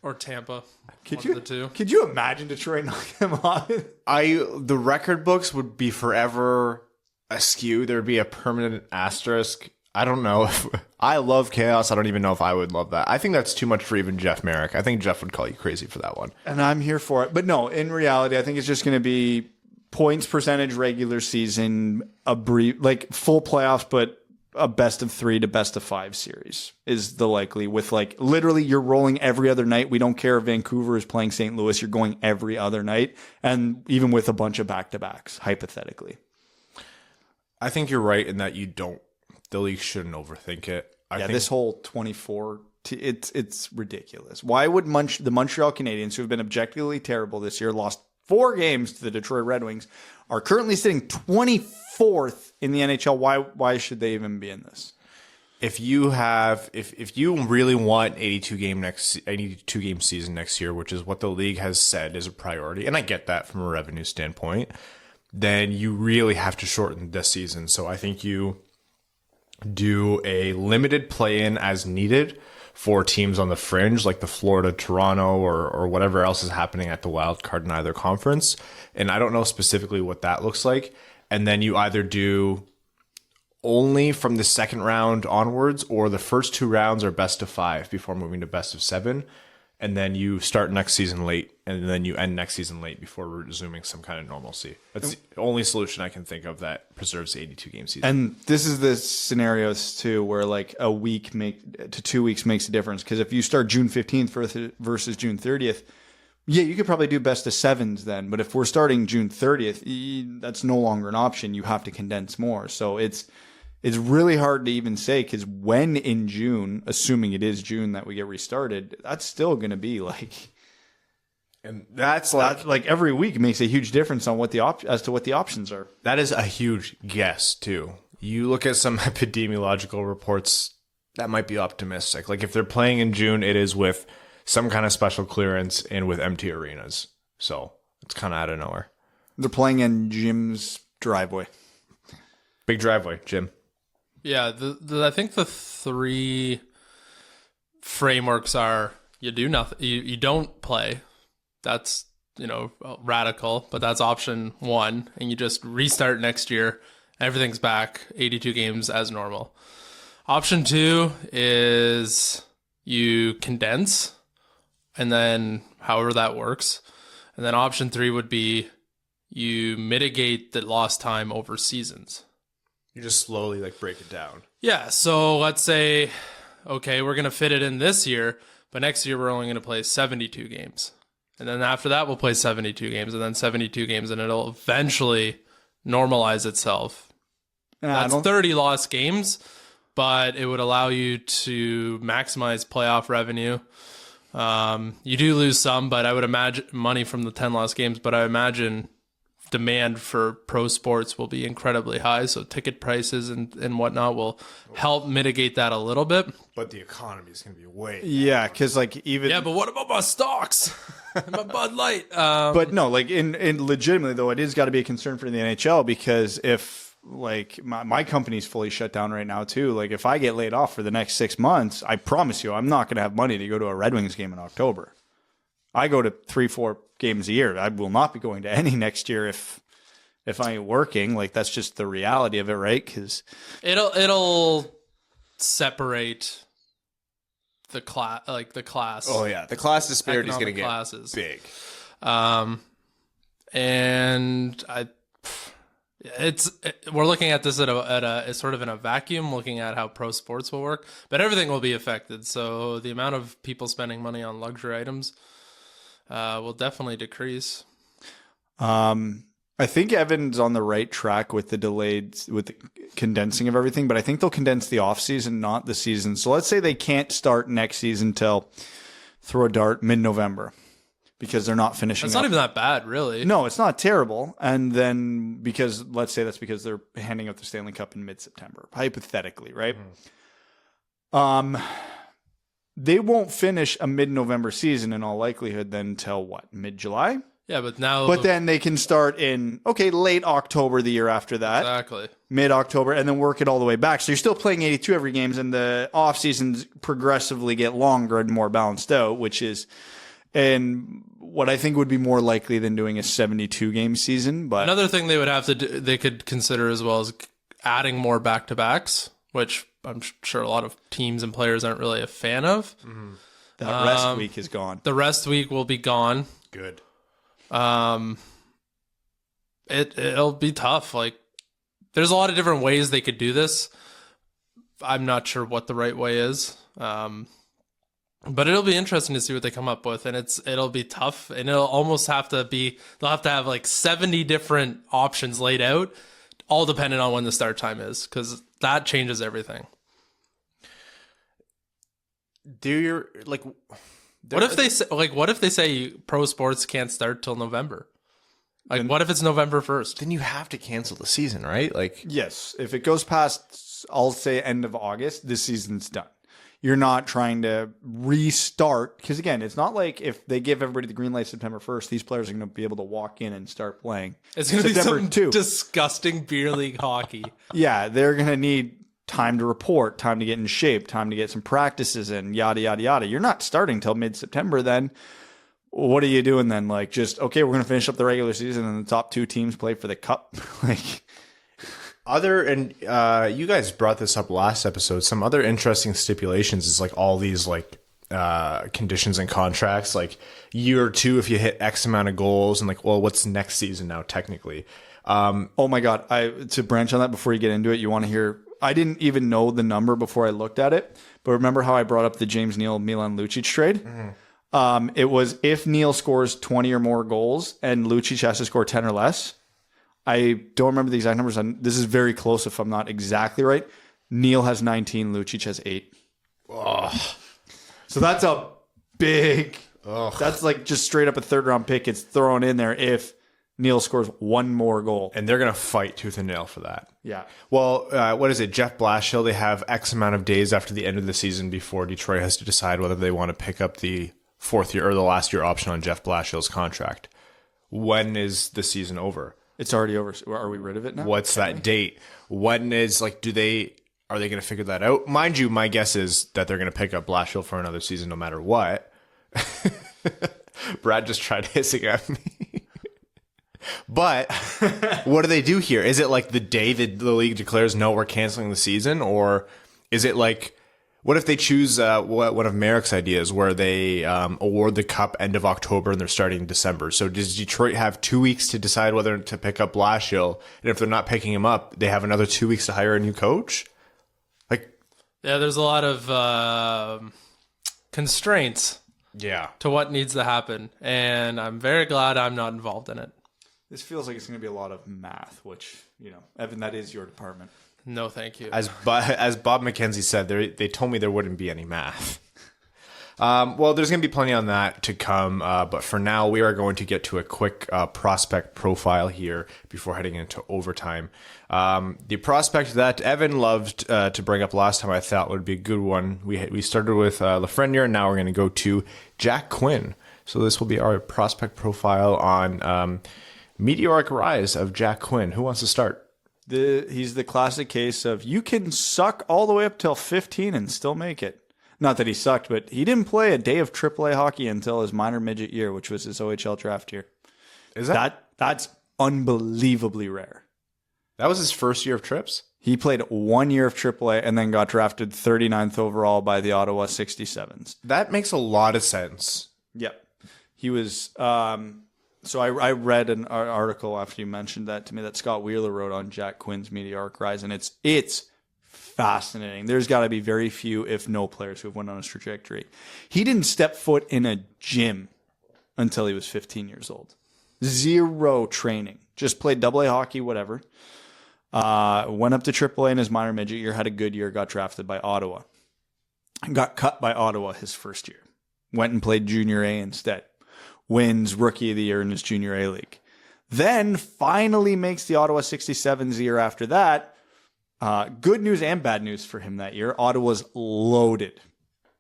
Or Tampa. Could one you, of the two. Could you imagine Detroit knocking them off? The record books would be forever askew. There would be a permanent asterisk. I don't know if I love chaos. I don't even know if I would love that. I think that's too much for even Jeff Merrick. I think Jeff would call you crazy for that one. And I'm here for it. But no, in reality, I think it's just going to be points percentage regular season, a brief, like full playoffs, but a best of 3 to best of 5 series is the likely, with like literally you're rolling every other night. We don't care if Vancouver is playing St. Louis. You're going every other night. And even with a bunch of back-to-backs, hypothetically. I think you're right in that the league shouldn't overthink it. I think this whole 24, it's ridiculous. Why would the Montreal Canadiens, who have been objectively terrible this year, lost 4 games to the Detroit Red Wings, are currently sitting 24th in the NHL? Why should they even be in this? if you really want 82 game season next year, which is what the league has said is a priority, and I get that from a revenue standpoint, then you really have to shorten this season. So I think you do a limited play-in as needed for teams on the fringe, like the Florida, Toronto, or whatever else is happening at the wild card in either conference. And I don't know specifically what that looks like. And then you either do only from the second round onwards, or the first 2 rounds are best of 5 before moving to best of 7. And then you start next season late, and then you end next season late before resuming some kind of normalcy. That's the only solution I can think of that preserves the 82 game season. And this is the scenarios too, where like a week to 2 weeks makes a difference. Because if you start June 15th versus June 30th, yeah, you could probably do best of 7s then. But if we're starting June 30th, that's no longer an option. You have to condense more. So it's really hard to even say, because when in June, assuming it is June that we get restarted, that's still going to be like, and that's like every week makes a huge difference on what as to what the options are. That is a huge guess too. You look at some epidemiological reports that might be optimistic. Like if they're playing in June, it is with some kind of special clearance and with empty arenas. So it's kind of out of nowhere. They're playing in Jim's driveway. Big driveway, Jim. Yeah, I think the 3 frameworks are: you do nothing, you don't play. That's, radical, but that's option 1, and you just restart next year. Everything's back, 82 games as normal. Option 2 is you condense, and then however that works. And then option 3 would be you mitigate the lost time over seasons. You just slowly break it down. Yeah, so let's say, okay, we're going to fit it in this year, but next year we're only going to play 72 games. And then after that, we'll play 72 games, and then 72 games, and it'll eventually normalize itself. That's 30 lost games, but it would allow you to maximize playoff revenue. You do lose some, but I would imagine money from the 10 lost games, but I imagine demand for pro sports will be incredibly high, so ticket prices and whatnot will help mitigate that a little bit. But the economy is going to be way because but what about my stocks? My Bud Light. But no, in legitimately though, it is got to be a concern for the NHL, because if my company's fully shut down right now too, if I get laid off for the next 6 months, I promise you I'm not going to have money to go to a Red Wings game in October. I go to 3-4 games a year. I will not be going to any next year if I ain't working. That's just the reality of it, right? Because it'll separate the class, the class. Oh yeah, the class disparity is going to get classes. Big. And we're looking at this at a sort of in a vacuum, looking at how pro sports will work, but everything will be affected. So the amount of people spending money on luxury items will definitely decrease. I think Evan's on the right track with the condensing of everything, but I think they'll condense the off season, not the season. So let's say they can't start next season till, throw a dart, mid-November. because they're not finishing. It's not even that bad, really. No, it's not terrible. And then let's say that's because they're handing out the Stanley Cup in mid-September, hypothetically, right? They won't finish a mid-November season in all likelihood then until what, mid-July? Yeah, but now... But then they can start in, late October the year after that. Exactly. Mid-October, and then work it all the way back. So you're still playing 82 every games, and the off-seasons progressively get longer and more balanced out, which is... And what I think would be more likely than doing a 72-game season. But another thing they would have to do, they could consider as well, is adding more back-to-backs, which I'm sure a lot of teams and players aren't really a fan of. that rest week is gone. The rest week will be gone. Good. It'll be tough. Like, there's a lot of different ways they could do this. I'm not sure what the right way is. But it'll be interesting to see what they come up with, and it'll be tough, and it'll almost have to be, they'll have to have like 70 different options laid out, all dependent on when the start time is, because that changes everything. What if they say pro sports can't start till November? Like, what if it's November 1st? Then you have to cancel the season, right? Like, Yes. If it goes past, I'll say end of August, this season's done. You're not trying to restart, because again, it's not like if they give everybody the green light September 1st, these players are going to be able to walk in and start playing. It's going to be September some 2. disgusting beer league hockey. Yeah, they're going to need time to report, time to get in shape, time to get some practices in, yada, yada, yada. You're not starting till mid-September then. What are you doing then? Like, just, we're going to finish up the regular season and the top 2 teams play for the cup? you guys brought this up last episode. Some other interesting stipulations is like all these like conditions and contracts, like year 2 if you hit X amount of goals, and like, well, what's next season now technically? Oh my God. To branch on that before you get into it, you want to hear, I didn't even know the number before I looked at it, but remember how I brought up the James Neal Milan Lucic trade? It was if Neal scores 20 or more goals and Lucic has to score 10 or less. I don't remember the exact numbers. This is very close if I'm not exactly right. Neal has 19, Lucic has 8. Oh. So that's a big... That's like just straight up a third-round pick. It's thrown in there if Neal scores one more goal. And they're going to fight tooth and nail for that. Yeah. Well, what is it? Jeff Blashill, they have X amount of days after the end of the season before Detroit has to decide whether they want to pick up the 4th year or the last year option on Jeff Blashill's contract. When is the season over? It's already over. Are we rid of it now? What's that date? When is, like, are they going to figure that out? Mind you, my guess is that they're going to pick up Blashill for another season no matter what. Brad just tried hissing at me. But what do they do here? Is it like the day that the league declares, no, we're canceling the season? Or is it like, what if they choose one of Merrick's ideas where they award the cup end of October and they're starting in December? So does Detroit have 2 weeks to decide whether to pick up Blashill? And if they're not picking him up, they have another 2 weeks to hire a new coach? Yeah, there's a lot of constraints to what needs to happen. And I'm very glad I'm not involved in it. This feels like it's going to be a lot of math, which, Evan, that is your department. No, thank you. As Bob McKenzie said, they told me there wouldn't be any math. Well, there's going to be plenty on that to come. But for now, we are going to get to a quick prospect profile here before heading into overtime. The prospect that Evan loved to bring up last time, I thought would be a good one. We started with Lafreniere, and now we're going to go to Jack Quinn. So this will be our prospect profile on meteoric rise of Jack Quinn. Who wants to start? He's the classic case of you can suck all the way up till 15 and still make it. Not that he sucked, but he didn't play a day of AAA hockey until his minor midget year, which was his OHL draft year. Is that's unbelievably rare. That was his first year of trips? He played 1 year of AAA and then got drafted 39th overall by the Ottawa 67s. That makes a lot of sense. Yep. He was... So I read an article after you mentioned that to me that Scott Wheeler wrote on Jack Quinn's meteoric rise, and it's fascinating. There's got to be very few, if no, players who have went on his trajectory. He didn't step foot in a gym until he was 15 years old. Zero training. Just played AA hockey, whatever. Went up to AAA in his minor midget year, had a good year, got drafted by Ottawa. Got cut by Ottawa his first year. Went and played Junior A instead. wins Rookie of the Year in his junior A league. Then finally makes the Ottawa 67s the year after that. Good news and bad news for him that year. Ottawa's loaded.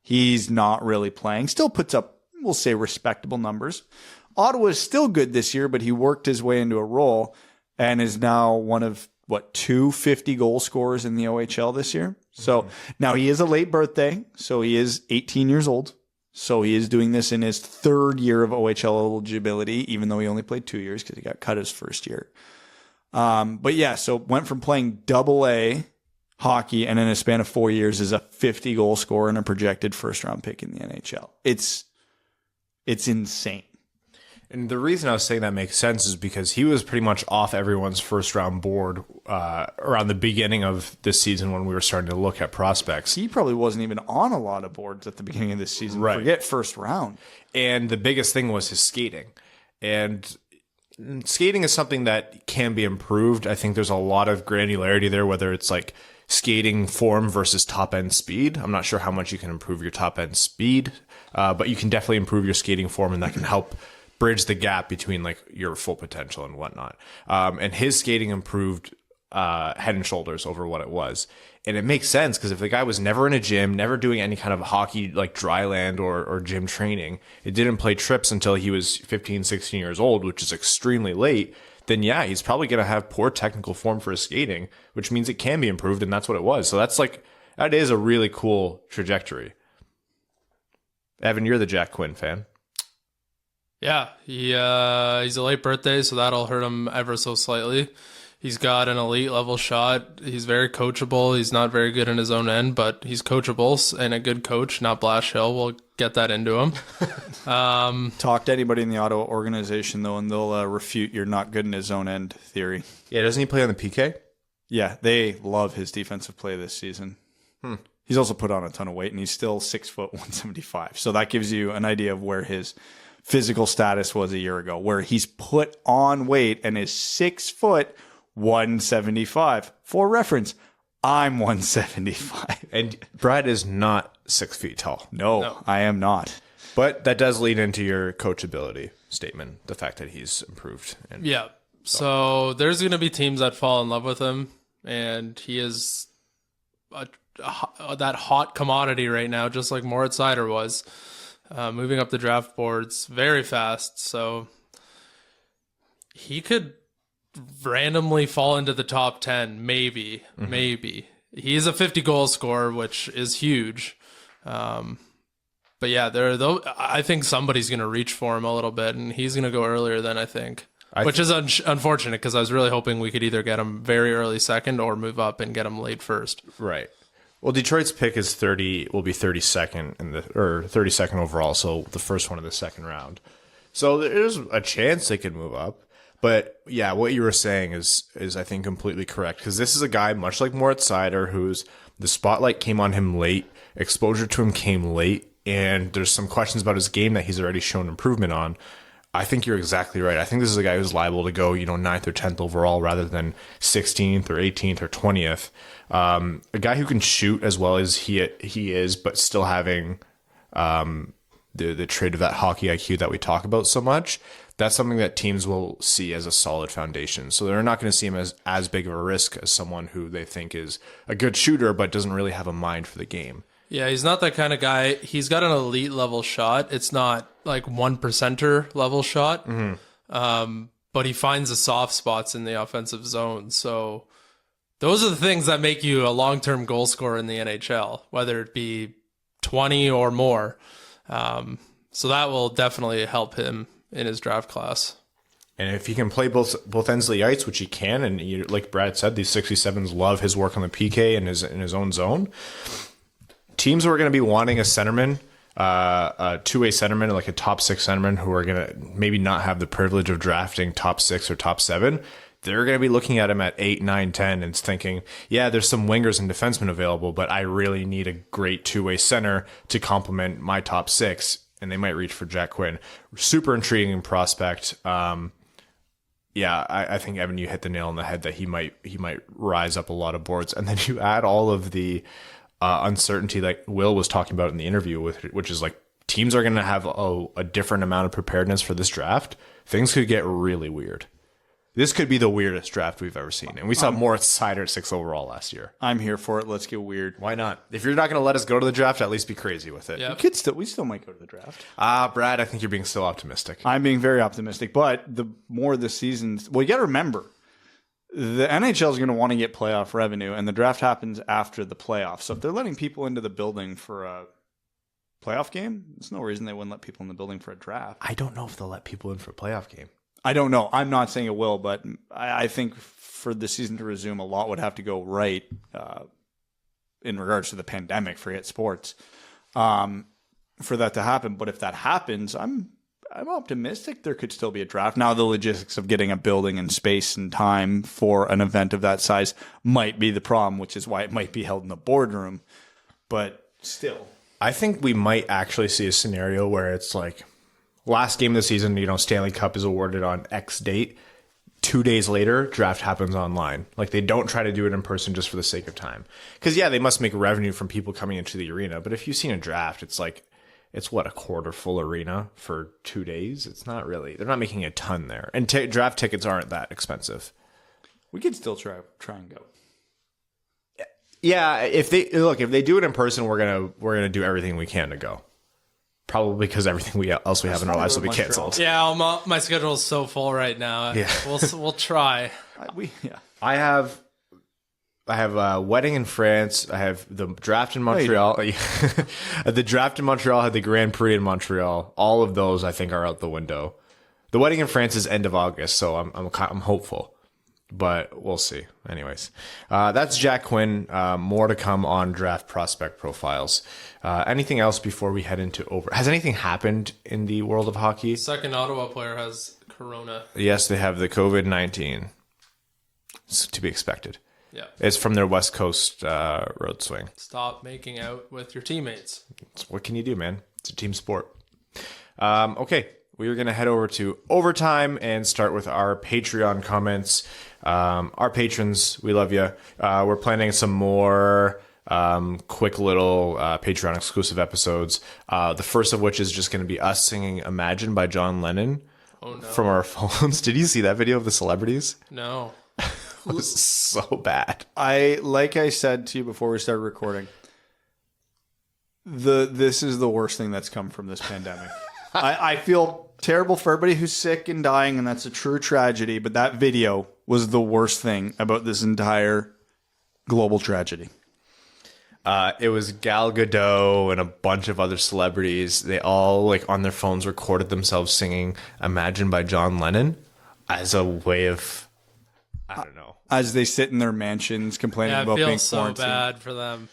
He's not really playing. Still puts up, we'll say, respectable numbers. Ottawa is still good this year, but he worked his way into a role and is now one of, 250 goal scorers in the OHL this year. So now he is a late birthday, so he is 18 years old. So he is doing this in his third year of OHL eligibility, even though he only played 2 years because he got cut his first year. But yeah, so went from playing AA hockey and in a span of 4 years is a 50 goal scorer and a projected first round pick in the NHL. It's insane. And the reason I was saying that makes sense is because he was pretty much off everyone's first round board around the beginning of this season when we were starting to look at prospects. He probably wasn't even on a lot of boards at the beginning of this season. Right. Forget first round. And the biggest thing was his skating. And skating is something that can be improved. I think there's a lot of granularity there, whether it's like skating form versus top end speed. I'm not sure how much you can improve your top end speed, but you can definitely improve your skating form, and that can help bridge the gap between like your full potential and whatnot. And his skating improved head and shoulders over what it was. And it makes sense because if the guy was never in a gym, never doing any kind of hockey like dry land or gym training, it didn't play trips until he was 15, 16 years old, which is extremely late, then yeah, he's probably going to have poor technical form for his skating, which means it can be improved. And that's what it was. So that is a really cool trajectory. Evan, you're the Jack Quinn fan. Yeah, he's a late birthday, so that'll hurt him ever so slightly. He's got an elite level shot. He's very coachable. He's not very good in his own end, but he's coachable, and a good coach, not Blash Hill, will get that into him. Talk to anybody in the Ottawa organization, though, and they'll refute your not good in his own end theory. Yeah, doesn't he play on the PK? Yeah, they love his defensive play this season. He's also put on a ton of weight, and he's still 6 foot 175. So that gives you an idea of where his physical status was a year ago, where he's put on weight and is 6 foot 175. For reference, I'm 175. And Brad is not 6 feet tall. No, I am not. But that does lead into your coachability statement, the fact that he's improved. Yeah. So there's going to be teams that fall in love with him, and he is that hot commodity right now, just like Moritz Seider was. Moving up the draft boards very fast, so he could randomly fall into the top 10, maybe. He's a 50 goal scorer, which is huge. But yeah, I think somebody's going to reach for him a little bit, and he's going to go earlier than I think, which is unfortunate because I was really hoping we could either get him very early second or move up and get him late first. Right. Well, Detroit's pick is 32nd 32nd overall, so the first one of the second round. So there's a chance they could move up. But yeah, what you were saying is I think completely correct, because this is a guy much like Moritz Seider, who's the spotlight came on him late, exposure to him came late, and there's some questions about his game that he's already shown improvement on. I think you're exactly right. I think this is a guy who's liable to go, 9th or 10th overall rather than 16th or 18th or 20th. A guy who can shoot as well as he is, but still having the trait of that hockey IQ that we talk about so much. That's something that teams will see as a solid foundation. So they're not going to see him as big of a risk as someone who they think is a good shooter but doesn't really have a mind for the game. Yeah, he's not that kind of guy. He's got an elite level shot. It's not like 1%er level shot, but he finds the soft spots in the offensive zone. So those are the things that make you a long-term goal scorer in the NHL, whether it be 20 or more. So that will definitely help him in his draft class. And if he can play both ends of the ice, which he can, and like Brad said, these 67s love his work on the PK and in his own zone. Teams who are going to be wanting a centerman, a two-way centerman, like a top 6 centerman, who are going to maybe not have the privilege of drafting top 6 or top 7, they're going to be looking at him at 8, 9, 10 and thinking, yeah, there's some wingers and defensemen available, but I really need a great two-way center to complement my top 6. And they might reach for Jack Quinn. Super intriguing prospect. I think, Evan, you hit the nail on the head that he might rise up a lot of boards. And then you add all of the uncertainty like Will was talking about in the interview, which is like teams are going to have a different amount of preparedness for this draft, things could get really weird. This could be the weirdest draft we've ever seen. And we saw Moritz Seider at 6 overall last year. I'm here for it. Let's get weird. Why not? If you're not going to let us go to the draft, at least be crazy with it. Yep. We still might go to the draft. Brad, I think you're being still optimistic. I'm being very optimistic. But the more the seasons, well, you got to remember, the NHL is going to want to get playoff revenue, and the draft happens after the playoffs. So if they're letting people into the building for a playoff game, there's no reason they wouldn't let people in the building for a draft. I don't know if they'll let people in for a playoff game. I don't know. I'm not saying it will, but I think for the season to resume, a lot would have to go right in regards to the pandemic, forget sports, for that to happen. But if that happens, I'm optimistic there could still be a draft. Now, the logistics of getting a building and space and time for an event of that size might be the problem, which is why it might be held in the boardroom. But still. I think we might actually see a scenario where it's like, last game of the season, Stanley Cup is awarded on X date. 2 days later, draft happens online. Like, they don't try to do it in person just for the sake of time. Because, yeah, they must make revenue from people coming into the arena. But if you've seen a draft, it's like, it's what, a quarter full arena for 2 days? It's not really. They're not making a ton there. And draft tickets aren't that expensive. We could still try and go. Yeah, if they do it in person, we're gonna do everything we can to go. Probably because everything else we have in our lives will be canceled. Yeah, my schedule is so full right now. Yeah. We'll try. I have a wedding in France. I have the draft in Montreal. The draft in Montreal had the Grand Prix in Montreal. All of those I think are out the window. The wedding in France is end of August, so I'm hopeful. But we'll see. Anyways, that's Jack Quinn. More to come on draft prospect profiles. Anything else before we head into over? Has anything happened in the world of hockey? Second Ottawa player has corona. Yes, they have the COVID-19. It's to be expected. Yeah. It's from their West Coast road swing. Stop making out with your teammates. What can you do, man? It's a team sport. Okay. We are going to head over to overtime and start with our Patreon comments. Our patrons, we love you. We're planning some more quick little Patreon exclusive episodes. The first of which is just going to be us singing Imagine by John Lennon from our phones. Did you see that video of the celebrities? No. It was so bad. Like I said to you before we started recording, this is the worst thing that's come from this pandemic. I feel terrible for everybody who's sick and dying, and that's a true tragedy. But that video was the worst thing about this entire global tragedy. It was Gal Gadot and a bunch of other celebrities. They all, like, on their phones recorded themselves singing Imagine by John Lennon as a way of, I don't know. As they sit in their mansions complaining about being quarantined. I feel so bad for them.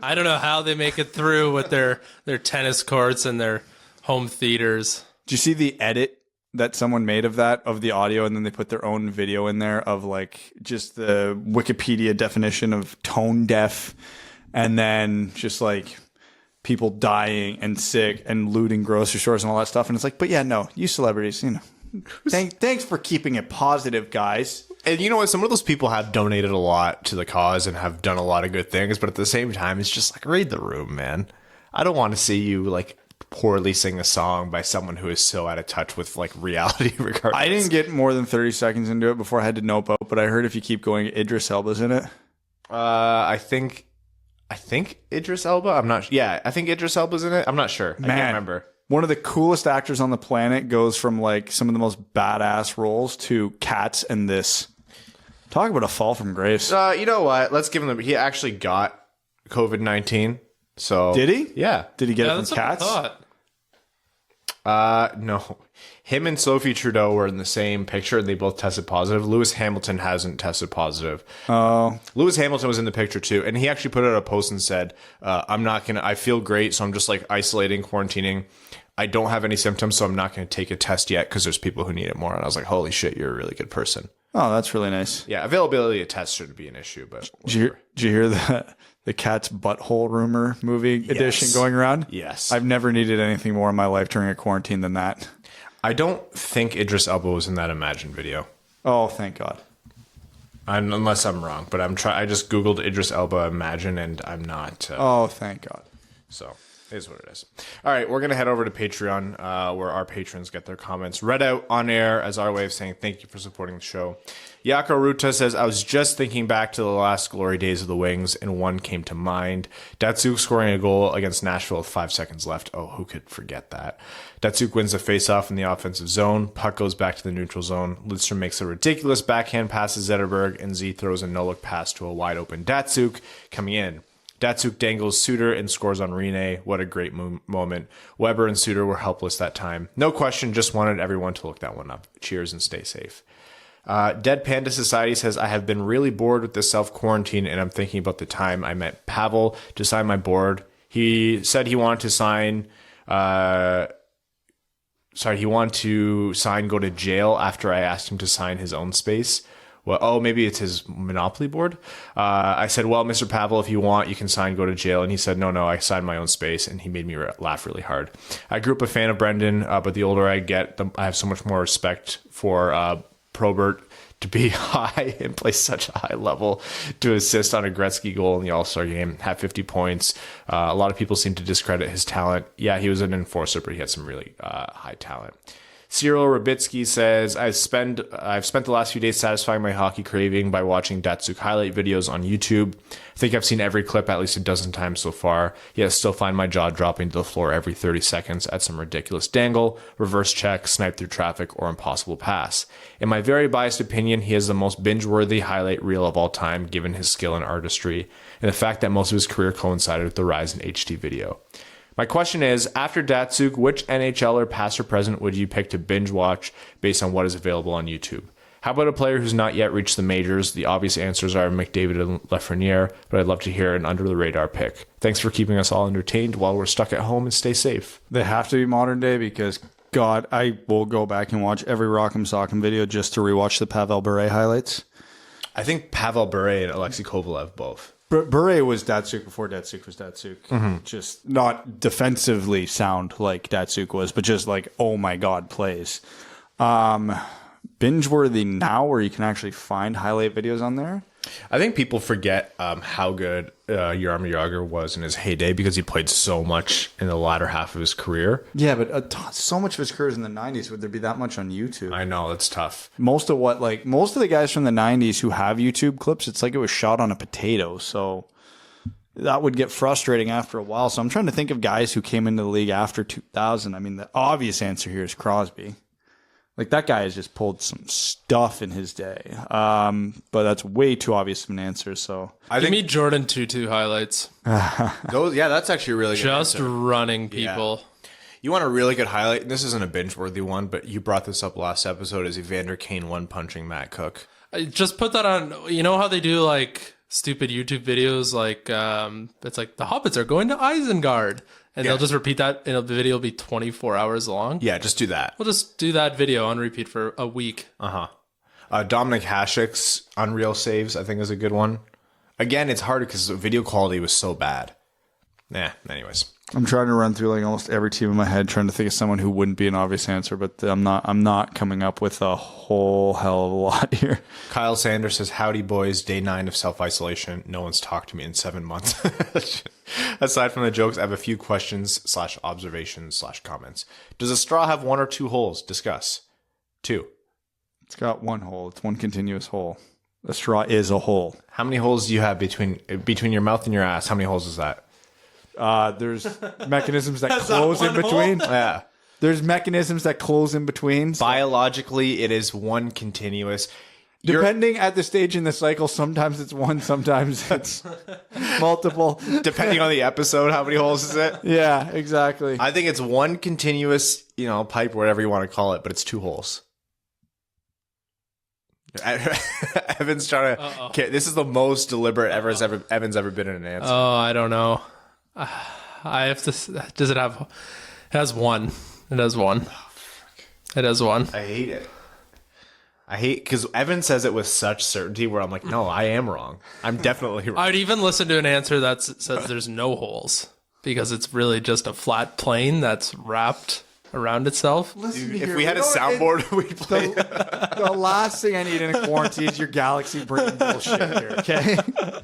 I don't know how they make it through with their tennis courts and their home theaters. Did you see the edit that someone made of the audio, and then they put their own video in there of like just the Wikipedia definition of tone deaf, and then just like people dying and sick and looting grocery stores and all that stuff. And it's like, but yeah, no, you celebrities, thanks for keeping it positive, guys. And you know what? Some of those people have donated a lot to the cause and have done a lot of good things, but at the same time, it's just like, read the room, man. I don't want to see you like poorly sing a song by someone who is so out of touch with like reality regardless. I didn't get more than 30 seconds into it before I had to nope out, but I heard if you keep going, Idris Elba's in it. I think Idris Elba. I'm not. Yeah, I think Idris Elba's in it. I'm not sure. Man, I can't remember. One of the coolest actors on the planet goes from like some of the most badass roles to Cats and this. Talk about a fall from grace. You know what? Let's give him the. He actually got COVID-19. So did he? Yeah. Did he get it that's from Cats? what I thought. No. Him and Sophie Trudeau were in the same picture, and they both tested positive. Lewis Hamilton hasn't tested positive. Oh. Lewis Hamilton was in the picture too, and he actually put out a post and said, I feel great, so I'm just like isolating, quarantining. I don't have any symptoms, so I'm not going to take a test yet because there's people who need it more. And I was like, holy shit, you're a really good person. Oh, that's really nice. Yeah, availability of tests shouldn't be an issue, but did you hear the Cat's butthole rumor movie edition going around? Yes. I've never needed anything more in my life during a quarantine than that. I don't think Idris Elba was in that Imagine video. Oh, thank God. Unless I'm wrong, but I just Googled Idris Elba Imagine, and I'm not. Oh, thank God. So it is what it is. All right, we're going to head over to Patreon, where our patrons get their comments read out on air as our way of saying thank you for supporting the show. Yako Ruta says, I was just thinking back to the last glory days of the Wings, and one came to mind. Datsuk scoring a goal against Nashville with 5 seconds left. Oh, who could forget that? Datsuk wins the faceoff in the offensive zone. Puck goes back to the neutral zone. Lidstrom makes a ridiculous backhand pass to Zetterberg, and Z throws a no-look pass to a wide-open Datsuk coming in. Datsuk dangles Suter and scores on Rene. What a great moment. Weber and Suter were helpless that time. No question, just wanted everyone to look that one up. Cheers and stay safe. Dead Panda Society says, I have been really bored with this self-quarantine, and I'm thinking about the time I met Pavel to sign my board. He said he wanted to sign... he wanted to sign go to jail after I asked him to sign his own space. Well, maybe it's his Monopoly board. I said, well, Mr. Pavel, if you want, you can sign go to jail. And he said, no, I signed my own space. And he made me laugh really hard. I grew up a fan of Brendan, but the older I get, I have so much more respect for Probert to be high and play such a high level, to assist on a Gretzky goal in the All-Star game, have 50 points. A lot of people seem to discredit his talent. Yeah, he was an enforcer, but he had some really high talent. Cyril Rabitsky says, I've spent the last few days satisfying my hockey craving by watching Datsuk highlight videos on YouTube. I think I've seen every clip at least a dozen times so far, yet still find my jaw dropping to the floor every 30 seconds at some ridiculous dangle, reverse check, snipe through traffic, or impossible pass. In my very biased opinion, he is the most binge-worthy highlight reel of all time, given his skill and artistry, and the fact that most of his career coincided with the rise in HD video. My question is, after Datsuk, which NHLer past or present would you pick to binge watch based on what is available on YouTube? How about a player who's not yet reached the majors? The obvious answers are McDavid and Lafreniere, but I'd love to hear an under-the-radar pick. Thanks for keeping us all entertained while we're stuck at home, and stay safe. They have to be modern day because, God, I will go back and watch every Rock'em Sock'em video just to rewatch the Pavel Bure highlights. I think Pavel Bure and Alexei Kovalev both. Bure was Datsuk before Datsuk was Datsuk. Mm-hmm. Just not defensively sound like Datsuk was, but just like, oh my God, plays. Binge-worthy now where you can actually find highlight videos on there? I think people forget how good Jaromir Jagr was in his heyday because he played so much in the latter half of his career. Yeah, but so much of his career is in the 90s. Would there be that much on YouTube? I know, that's tough. Most of the guys from the 90s who have YouTube clips, it's like it was shot on a potato. So that would get frustrating after a while. So I'm trying to think of guys who came into the league after 2000. I mean, the obvious answer here is Crosby. Like, that guy has just pulled some stuff in his day. But that's way too obvious of an answer. So Give me Jordan Tutu highlights. That's actually a really good Just answer. running people. Yeah. You want a really good highlight? And this isn't a binge-worthy one, but you brought this up last episode, is Evander Kane one-punching Matt Cook. I just put that on. You know how they do, like, stupid YouTube videos? Like, it's like, the Hobbits are going to Isengard. And they'll just repeat that, and the video will be 24 hours long. Yeah, just do that. We'll just do that video on repeat for a week. Dominic Hasek's Unreal Saves, I think, is a good one. Again, it's hard because the video quality was so bad. Anyways. I'm trying to run through like almost every team in my head, trying to think of someone who wouldn't be an obvious answer, but I'm not coming up with a whole hell of a lot here. Kyle Sanders says, howdy boys, day 9 of self-isolation. No one's talked to me in 7 months. Aside from the jokes, I have a few questions / observations / comments. Does a straw have 1 or 2 holes? Discuss. 2. It's got 1 hole. It's one continuous hole. A straw is a hole. How many holes do you have between your mouth and your ass? How many holes is that? There's mechanisms that close in between. Yeah. There's mechanisms that close in between. So. Biologically, it is one continuous. Depending at the stage in the cycle, sometimes it's 1, sometimes it's multiple. Depending on the episode, how many holes is it? Yeah, exactly. I think it's one continuous, pipe, whatever you want to call it, but it's 2 holes. Evan's trying to. Okay, this is the most deliberate Evan's ever been in an answer. Oh, I don't know. I have to. Does it have? It has 1. It has 1. It has 1. I hate it. Because Evan says it with such certainty where I'm like, no, I am wrong. I'm definitely wrong. I'd even listen to an answer that says there's no holes because it's really just a flat plane that's wrapped around itself. Listen If here, we had a don't- soundboard, we'd play. The last thing I need in a quarantine is your galaxy brain bullshit here, okay?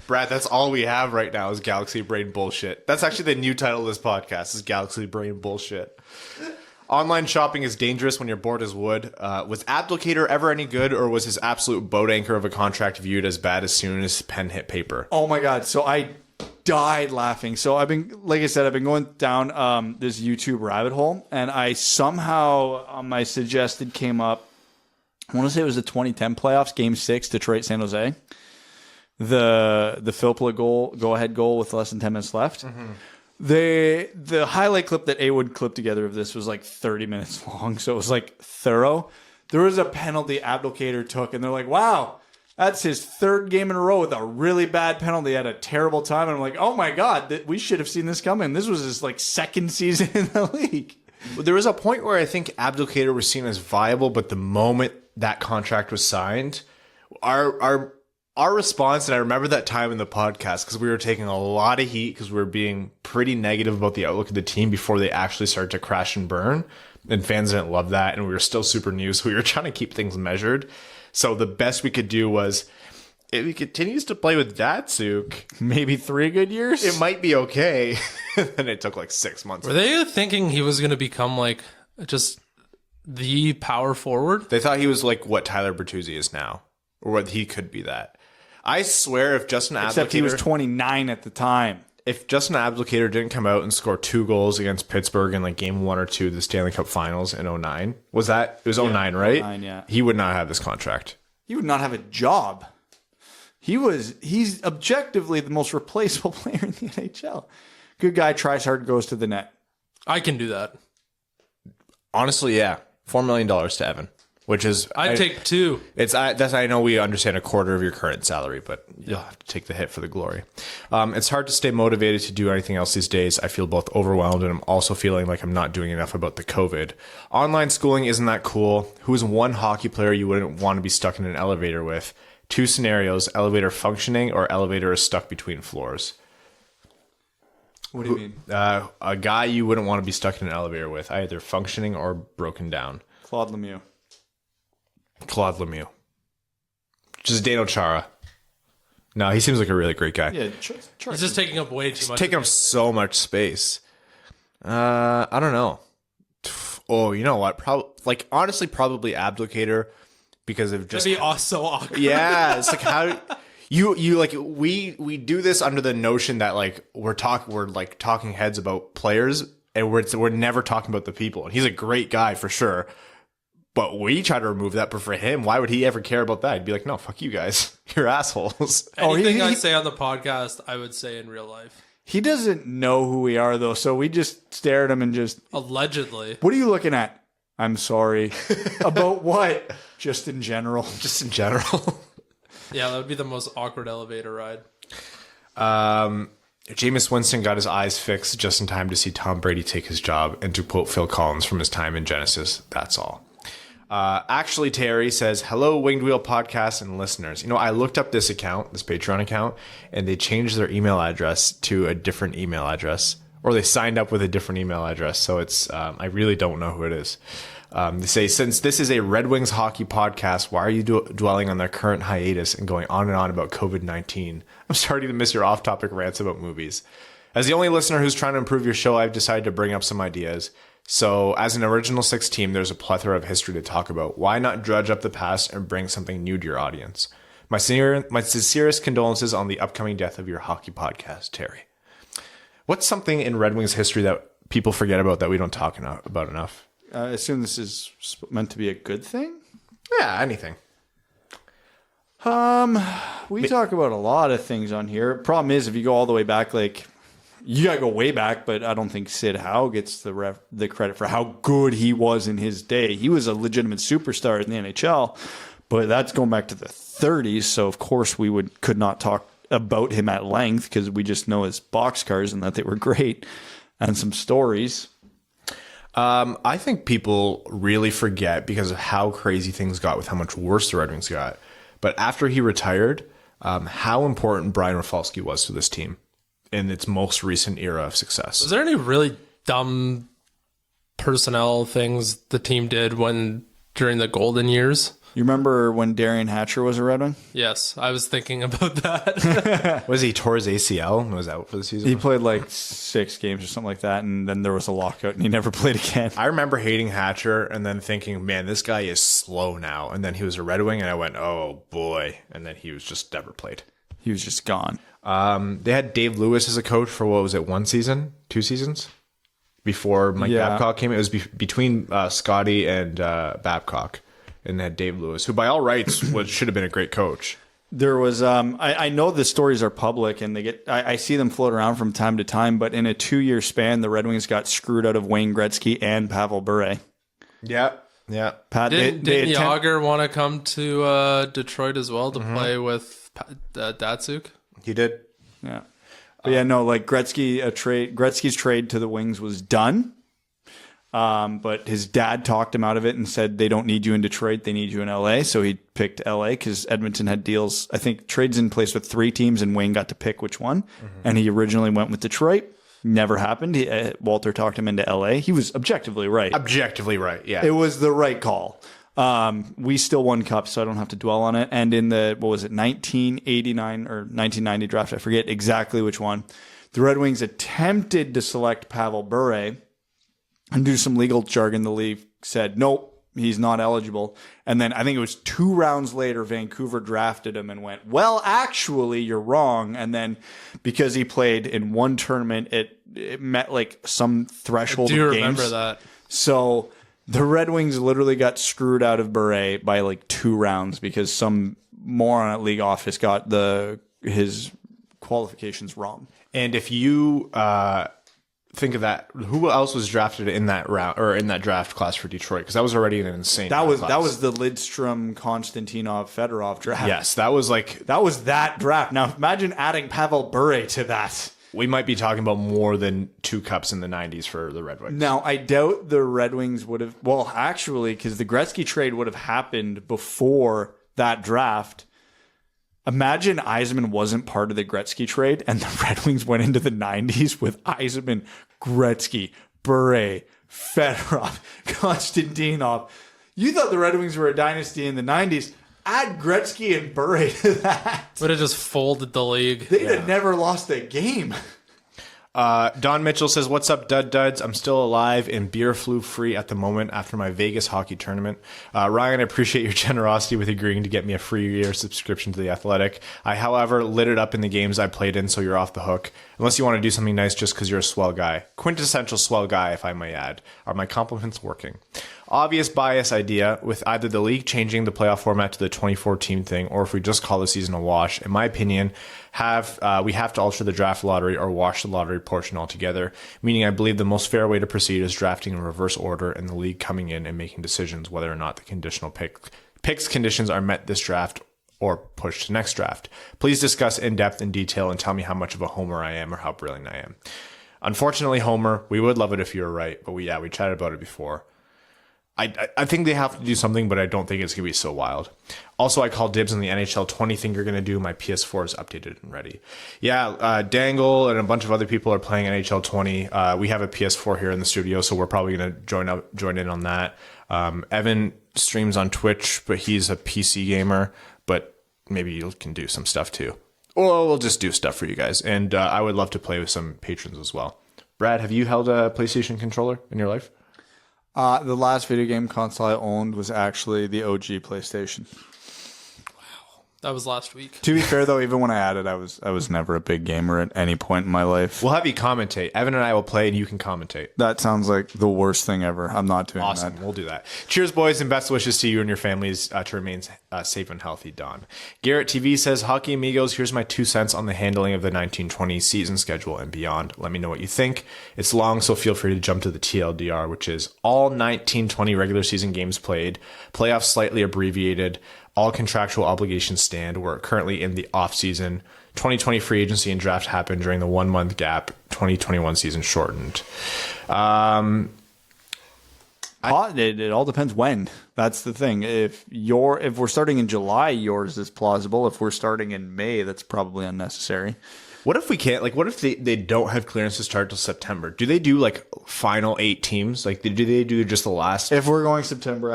Brad, that's all we have right now is Galaxy Brain Bullshit. That's actually the new title of this podcast is Galaxy Brain Bullshit. Online shopping is dangerous when you're bored as wood. Was Applicator ever any good, or was his absolute boat anchor of a contract viewed as bad as soon as pen hit paper? Oh my God. So I died laughing. So I've been, like I said, I've been going down this YouTube rabbit hole, and I somehow on my suggested came up, I want to say it was the 2010 playoffs, Game 6, Detroit San Jose. The Filppula goal, go-ahead goal with less than 10 minutes left. Mm-hmm. The highlight clip that A-Wood clipped together of this was like 30 minutes long, so it was like thorough. There was a penalty Applicator took, and they're like, wow, that's his third game in a row with a really bad penalty at a terrible time. And I'm like, oh my God, we should have seen this coming. This was his like second season in the league. There was a point where I think Applicator was seen as viable, but the moment that contract was signed, our response, and I remember that time in the podcast because we were taking a lot of heat because we were being pretty negative about the outlook of the team before they actually started to crash and burn. And fans didn't love that. And we were still super new. So we were trying to keep things measured. So the best we could do was, if he continues to play with Datsuk, Maybe 3 good years. it might be okay. And it took like 6 months. Were they thinking he was going to become like just the power forward? They thought he was like what Tyler Bertuzzi is now, or what he could be that. I swear if Justin Except he was 29 at the time. If Justin Applicator didn't come out and score 2 goals against Pittsburgh in like game 1 or 2 of the Stanley Cup Finals in 09, was that? It was 09, right? 09, yeah. He would not have this contract. He would not have a job. He's objectively the most replaceable player in the NHL. Good guy, tries hard, goes to the net. I can do that. Honestly, yeah. $4 million to Evan, which is... I'd take 2. I know we understand a quarter of your current salary, but you'll have to take the hit for the glory. It's hard to stay motivated to do anything else these days. I feel both overwhelmed and I'm also feeling like I'm not doing enough about the COVID. Online schooling isn't that cool. Who's one hockey player you wouldn't want to be stuck in an elevator with? 2 scenarios, elevator functioning or elevator is stuck between floors. What do you mean? A guy you wouldn't want to be stuck in an elevator with, either functioning or broken down. Claude Lemieux. Claude Lemieux. Just Dano Chara. No, he seems like a really great guy. Yeah, He's just taking up way too much. Taking up so much space. I don't know. Oh, you know what? Honestly, probably Applicator because of just... That'd be so awkward. Yeah, it's like how... You like we do this under the notion that like we're talking heads about players and we're never talking about the people. And he's a great guy for sure. But we try to remove that, but for him, why would he ever care about that? He'd be like, no, fuck you guys. You're assholes. Anything I say on the podcast, I would say in real life. He doesn't know who we are, though, so we just stare at him and just... Allegedly. What are you looking at? I'm sorry. About what? Just in general. Just in general. Yeah, that would be the most awkward elevator ride. Jameis Winston got his eyes fixed just in time to see Tom Brady take his job and to quote Phil Collins from his time in Genesis. That's all. Actually, Terry says, hello, Winged Wheel podcast and listeners. You know, I looked up this account, this Patreon account, and they changed their email address to a different email address, or they signed up with a different email address. So it's, I really don't know who it is. They say, since this is a Red Wings hockey podcast, why are you dwelling on their current hiatus and going on and on about COVID-19? I'm starting to miss your off-topic rants about movies. As the only listener who's trying to improve your show, I've decided to bring up some ideas. So, as an Original Six team, there's a plethora of history to talk about. Why not drudge up the past and bring something new to your audience? My sincerest condolences on the upcoming death of your hockey podcast, Terry. What's something in Red Wings history that people forget about that we don't talk about enough? I assume this is meant to be a good thing? Yeah, anything. We talk about a lot of things on here. Problem is, if you go all the way back, like... You got to go way back, but I don't think Sid Howe gets the credit for how good he was in his day. He was a legitimate superstar in the NHL, but that's going back to the 30s, so of course we could not talk about him at length because we just know his boxcars and that they were great and some stories. I think people really forget because of how crazy things got with how much worse the Red Wings got. But after he retired, how important Brian Rafalski was to this team in its most recent era of success. Was there any really dumb personnel things the team did during the golden years. You remember when Darian Hatcher was a Red Wing? Yes, I was thinking about that. Was he tore his ACL and was out for the season? He played like 6 games or something like that, and then there was a lockout, and he never played again. I remember hating Hatcher and then thinking, man, this guy is slow now. And then he was a Red Wing, and I went, oh boy. And then he was just never played. He was just gone. They had Dave Lewis as a coach for, what was it, 1 season? 2 seasons? Before Mike Babcock came. It was between Scotty and Babcock. And they had Dave Lewis, who by all rights should have been a great coach. There was, I know the stories are public, and I see them float around from time to time, but in a 2-year span, the Red Wings got screwed out of Wayne Gretzky and Pavel Bure. Yeah. Pat, Didn't Yager want to come to Detroit as well to play with Datsuk? He did. Yeah. But yeah, no, like Gretzky's trade to the Wings was done. But his dad talked him out of it and said, they don't need you in Detroit. They need you in LA. So he picked LA because Edmonton had deals. I think trades in place with 3 teams, and Wayne got to pick which one. And he originally went with Detroit. Never happened. Walter talked him into LA. He was objectively right. Yeah. It was the right call. We still won cups, so I don't have to dwell on it. And in the, 1989 or 1990 draft, I forget exactly which one, the Red Wings attempted to select Pavel Bure. And do some legal jargon, the league said, nope, he's not eligible. And then I think it was 2 rounds later, Vancouver drafted him and went, well, actually, you're wrong. And then because he played in one tournament, it met like some threshold of games. I do remember that. So the Red Wings literally got screwed out of Bure by like 2 rounds because some moron at league office got his qualifications wrong. And if you think of that, who else was drafted in that round or in that draft class for Detroit? Because that was already an insane. That was class. the Lidstrom, Konstantinov, Fedorov draft. Yes, that was that draft. Now imagine adding Pavel Bure to that. We might be talking about more than 2 cups in the 90s for the Red Wings. Now I doubt the Red Wings would have. Well, actually, because the Gretzky trade would have happened before that draft. Imagine Yzerman wasn't part of the Gretzky trade and the Red Wings went into the 90s with Yzerman, Gretzky, Bure, Fedorov, Konstantinov. You thought the Red Wings were a dynasty in the 90s. Add Gretzky and Bure to that. Would have just folded the league. They'd have never lost a game. Don Mitchell says, what's up, duds? I'm still alive and beer flu free at the moment after my Vegas hockey tournament. Ryan, I appreciate your generosity with agreeing to get me a free year subscription to The Athletic. I, however, lit it up in the games I played in, so you're off the hook. Unless you want to do something nice just because you're a swell guy. Quintessential swell guy, if I may add. Are my compliments working? Obvious bias idea with either the league changing the playoff format to the 24-team thing, or if we just call the season a wash. In my opinion, we have to alter the draft lottery or wash the lottery portion altogether, meaning I believe the most fair way to proceed is drafting in reverse order and the league coming in and making decisions whether or not the conditional picks conditions are met this draft or pushed to next draft. Please discuss in depth and detail and tell me how much of a homer I am or how brilliant I am. Unfortunately, Homer, we would love it if you were right, but we chatted about it before. I think they have to do something, but I don't think it's going to be so wild. Also, I call dibs on the NHL 20 thing you're going to do. My PS4 is updated and ready. Yeah, Dangle and a bunch of other people are playing NHL 20. We have a PS4 here in the studio, so we're probably going to join in on that. Evan streams on Twitch, but he's a PC gamer, but maybe you can do some stuff too. Or we'll just do stuff for you guys. And I would love to play with some patrons as well. Brad, have you held a PlayStation controller in your life? The last video game console I owned was actually the OG PlayStation. That was last week. To be fair, though, even when I had it, I was never a big gamer at any point in my life. We'll have you commentate. Evan and I will play, and you can commentate. That sounds like the worst thing ever. I'm not doing that. Awesome. We'll do that. Cheers, boys, and best wishes to you and your families to remain safe and healthy, Don. Garrett TV says, Hockey Amigos, here's my 2 cents on the handling of the 1920 season schedule and beyond. Let me know what you think. It's long, so feel free to jump to the TLDR, which is all 1920 regular season games played, playoffs slightly abbreviated, all contractual obligations stand. We're currently in the off-season. 2020 free agency and draft happened during the 1-month gap. 2021 season shortened. It all depends when. That's the thing. If we're starting in July, yours is plausible. If we're starting in May, that's probably unnecessary. What if we can't? Like, what if they don't have clearance to start till September? Do they do like final 8 teams? Like, do they do just the last? If we're going September,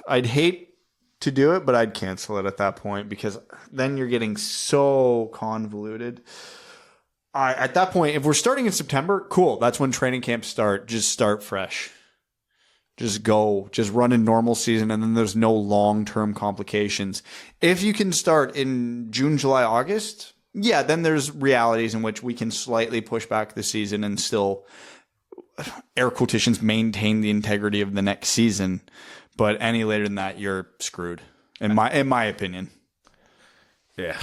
I'd hate to do it, but I'd cancel it at that point because then you're getting so convoluted. At that point, if we're starting in September, cool. That's when training camps start. Just start fresh. Just go. Just run a normal season, and then there's no long-term complications. If you can start in June, July, August, yeah, then there's realities in which we can slightly push back the season and still, air quotations, maintain the integrity of the next season. But any later than that, you're screwed, in my opinion. Yeah.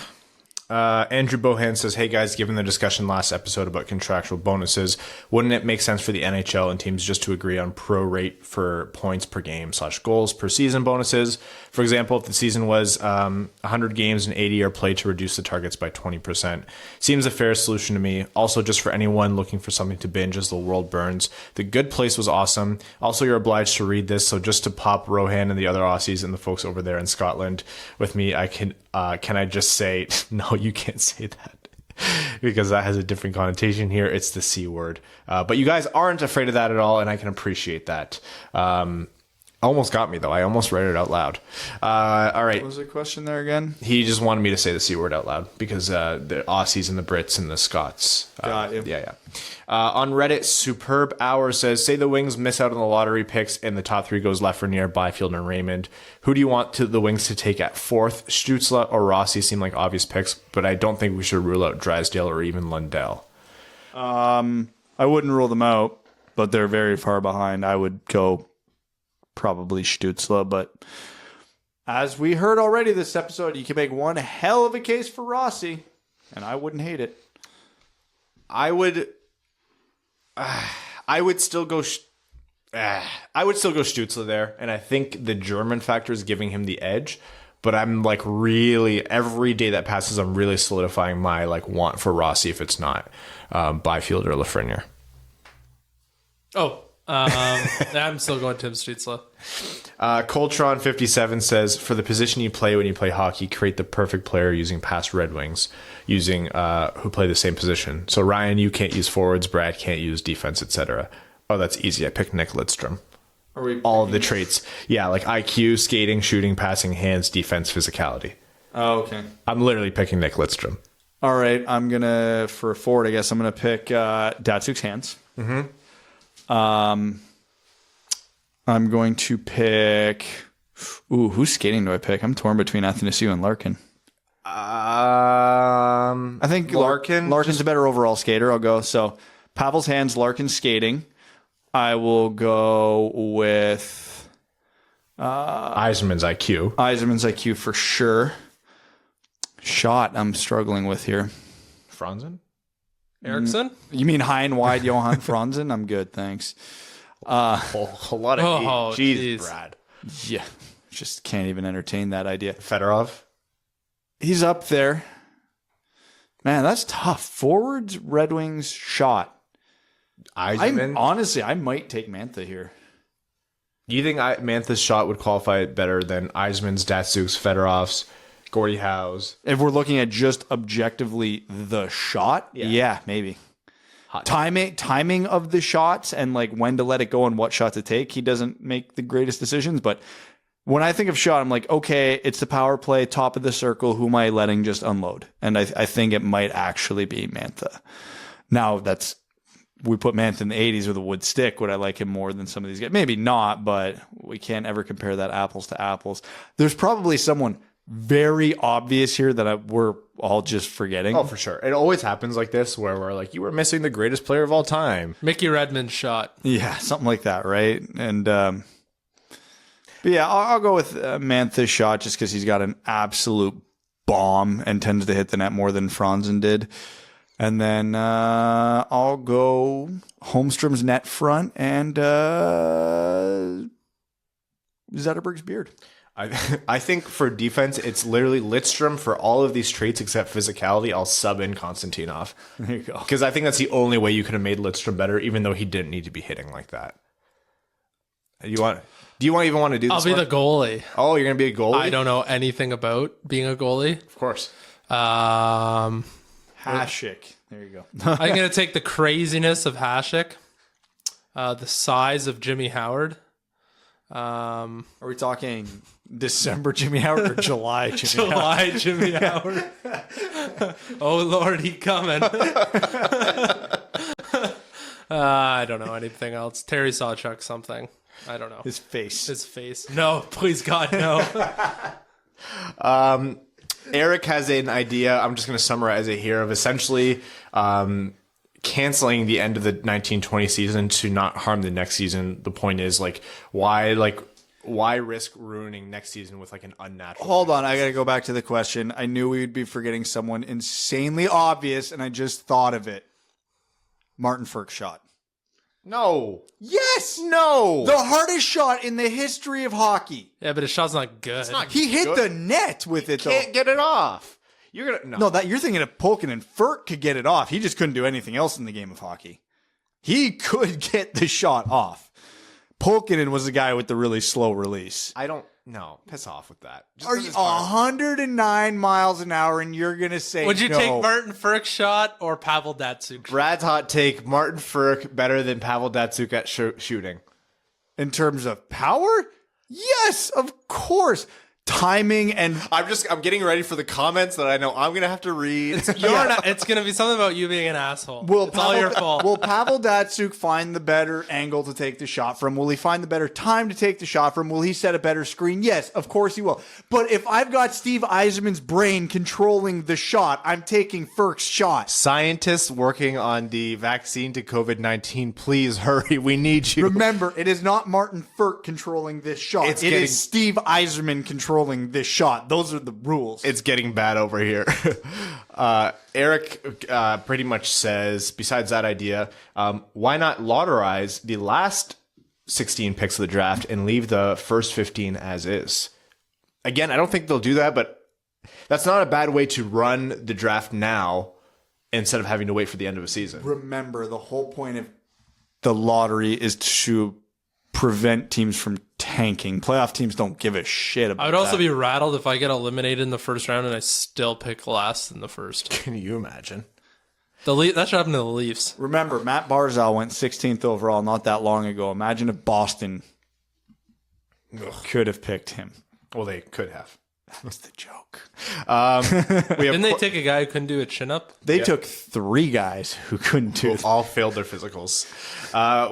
Andrew Bohan says, hey guys, given the discussion last episode about contractual bonuses, wouldn't it make sense for the NHL and teams just to agree on pro rate for points per game / goals per season bonuses? For example, if the season was 100 games and 80 are played to reduce the targets by 20%. Seems a fair solution to me. Also, just for anyone looking for something to binge as the world burns. The Good Place was awesome. Also, you're obliged to read this, so just to pop Rohan and the other Aussies and the folks over there in Scotland with me, can I just say, no, you can't say that because that has a different connotation here. It's the C word. But you guys aren't afraid of that at all, and I can appreciate that. Almost got me, though. I almost read it out loud. All right. What was the question there again? He just wanted me to say the C word out loud because the Aussies and the Brits and the Scots. Got you. Yeah. On Reddit, Superb Hour says, say the Wings miss out on the lottery picks and the top 3 goes Lafreniere, Byfield, and Raymond. Who do you want the Wings to take at 4th? Stützle or Rossi seem like obvious picks, but I don't think we should rule out Drysdale or even Lundell. I wouldn't rule them out, but they're very far behind. I would go probably Stützle, but as we heard already this episode, you can make one hell of a case for Rossi, and I wouldn't hate it. I would still go Stützle there, and I think the German factor is giving him the edge. But I'm like really every day that passes, I'm really solidifying my want for Rossi if it's not Byfield or Lafreniere. I'm still going Tim Stützle. Coltron57 says, for the position you play when you play hockey, create the perfect player using past Red Wings, who play the same position. So Ryan, you can't use forwards, Brad can't use defense, etc. Oh, that's easy. I picked Nick Lidstrom. All of the traits. Yeah, like IQ, skating, shooting, passing, hands, defense, physicality. Oh, okay. I'm literally picking Nick Lidstrom. All right, for a forward, I guess I'm going to pick Datsuk's hands. Mm-hmm. I'm going to pick... whose skating do I pick? I'm torn between Athanasiou and Larkin. I think Larkin's a better overall skater. I'll go. So Pavel's hands, Larkin's skating. I will go with... Yzerman's IQ. Yzerman's IQ for sure. Shot I'm struggling with here. Franzen? Eriksson? You mean high and wide Johan Franzen? I'm good, thanks. A lot of geez, Brad. Yeah, just can't even entertain that idea. Fedorov? He's up there. Man, that's tough. Forwards, Red Wings, shot. Yzerman? Honestly, I might take Mantha here. Do you think Mantha's shot would qualify better than Yzerman's, Datsuk's, Fedorov's, Gordie Howe's? If we're looking at just objectively the shot, yeah maybe. Timing of the shots and when to let it go and what shot to take, he doesn't make the greatest decisions. But when I think of shot, I'm like, okay, it's the power play, top of the circle. Who am I letting just unload? And I think it might actually be Mantha. Now we put Mantha in the 80s with a wood stick. Would I like him more than some of these guys? Maybe not, but we can't ever compare that apples to apples. There's probably someone very obvious here that we're all just forgetting. Oh, for sure. It always happens like this where we're like, you were missing the greatest player of all time. Mickey Redmond's shot. Yeah, something like that, right? And but yeah, I'll go with Mantha's shot just because he's got an absolute bomb and tends to hit the net more than Franzen did. And then I'll go Holmstrom's net front and Zetterberg's beard. I think for defense, it's literally Lidstrom for all of these traits except physicality. I'll sub in Konstantinov. There you go. Because I think that's the only way you could have made Lidstrom better, even though he didn't need to be hitting like that. Do you even want to do this? I'll be the goalie. Oh, you're going to be a goalie? I don't know anything about being a goalie. Of course. Hasek. There you go. I'm going to take the craziness of Hasek. the size of Jimmy Howard. Are we talking December Jimmy Howard or July Jimmy Howard? July Jimmy Howard. Oh Lord, he coming. I don't know anything else. Terry Sawchuk something. I don't know. His face. No, please God, no. Eric has an idea. I'm just going to summarize it here of essentially canceling the end of the 1920 season to not harm the next season. The point is why risk ruining next season with an unnatural? Hold on, I got to go back to the question. I knew we would be forgetting someone insanely obvious, and I just thought of it. Martin Ferk's shot. No. Yes. No. The hardest shot in the history of hockey. Yeah, but his shot's not good. He hit the net with it, though. Can't get it off. You're gonna No, that you're thinking of Polkin, and Ferk could get it off. He just couldn't do anything else in the game of hockey. He could get the shot off. Polkinen was the guy with the really slow release. I don't know. Piss off with that. Are you 109 miles an hour and you're going to say Would you no? take Martin Ferk's shot or Pavel Datsyuk's shot? Brad's hot take, Martin Ferk better than Pavel Datsyuk at shooting. In terms of power? Yes, of course. Timing and I'm getting ready for the comments that I know I'm going to have to read. It's going to be something about you being an asshole. It's all your fault. Will Pavel Datsyuk find the better angle to take the shot from? Will he find the better time to take the shot from? Will he set a better screen? Yes, of course he will. But if I've got Steve Yzerman's brain controlling the shot, I'm taking Ferk's shot. Scientists working on the vaccine to COVID-19, please hurry. We need you. Remember, it is not Martin Ferk controlling this shot. It is Steve Yzerman controlling this shot. Those are the rules. It's getting bad over here. Eric pretty much says, besides that idea, why not lotterize the last 16 picks of the draft and leave the first 15 as is? Again, I don't think they'll do that, but that's not a bad way to run the draft now instead of having to wait for the end of a season. Remember, the whole point of the lottery is to prevent teams from tanking. Playoff teams don't give a shit about that. I would also be rattled if I get eliminated in the first round and I still pick last in the first. Can you imagine? That should happen to the Leafs. Remember, Matt Barzal went 16th overall not that long ago. Imagine if Boston could have picked him. Well, they could have. That's the joke. Didn't they take a guy who couldn't do a chin-up? They took 3 guys who couldn't do it. All failed their physicals.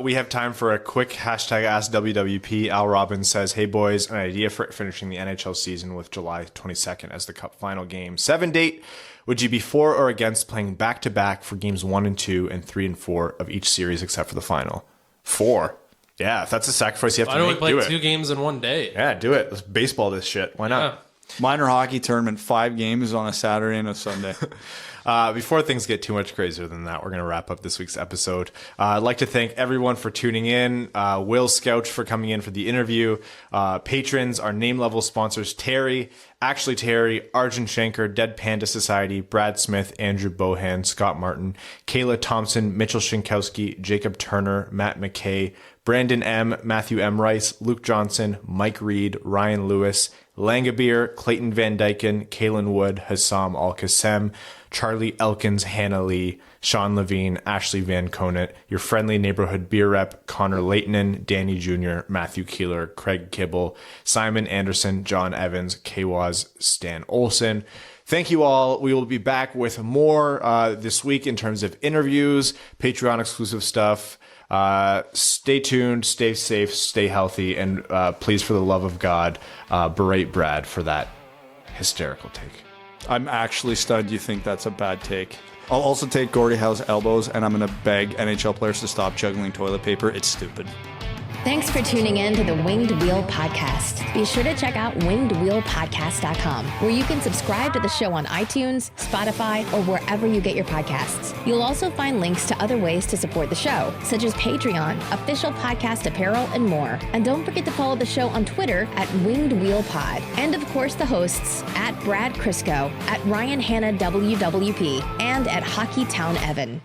We have time for a quick hashtag AskWWP. Al Robbins says, hey boys, an idea for finishing the NHL season with July 22nd as the Cup final game. 7 date. Would you be for or against playing back-to-back for games 1 and 2 and 3 and 4 of each series except for the final? 4. Yeah, if that's a sacrifice you have to make, do it. Why don't we play 2 games in 1 day? Yeah, do it. Let's baseball this shit. Why not? Yeah. Minor hockey tournament, 5 games on a Saturday and a Sunday. Before things get too much crazier than that, we're going to wrap up this week's episode. I'd like to thank everyone for tuning in. Will Scouch for coming in for the interview. Patrons, our name-level sponsors, Terry, Actually Terry, Arjun Shankar, Dead Panda Society, Brad Smith, Andrew Bohan, Scott Martin, Kayla Thompson, Mitchell Shinkowski, Jacob Turner, Matt McKay, Brandon M., Matthew M. Rice, Luke Johnson, Mike Reed, Ryan Lewis, Langabeer, Clayton Van Dyken, Kalen Wood, Hassam Al-Qassem, Charlie Elkins, Hannah Lee, Sean Levine, Ashley Van Conant, your friendly neighborhood beer rep, Connor Leightonen, Danny Jr., Matthew Keeler, Craig Kibble, Simon Anderson, John Evans, Kwaz, Stan Olson. Thank you all. We will be back with more this week in terms of interviews, Patreon exclusive stuff. Stay tuned, stay safe, stay healthy, and please, for the love of God, berate Brad for that hysterical take. I'm actually stunned you think that's a bad take. I'll also take Gordie Howe's elbows, and I'm going to beg NHL players to stop juggling toilet paper. It's stupid. Thanks for tuning in to the Winged Wheel Podcast. Be sure to check out wingedwheelpodcast.com, where you can subscribe to the show on iTunes, Spotify, or wherever you get your podcasts. You'll also find links to other ways to support the show, such as Patreon, official podcast apparel, and more. And don't forget to follow the show on Twitter at Winged Wheel Pod. And of course, the hosts at Brad Crisco, at Ryan Hanna WWP, and at Hockey Town Evan.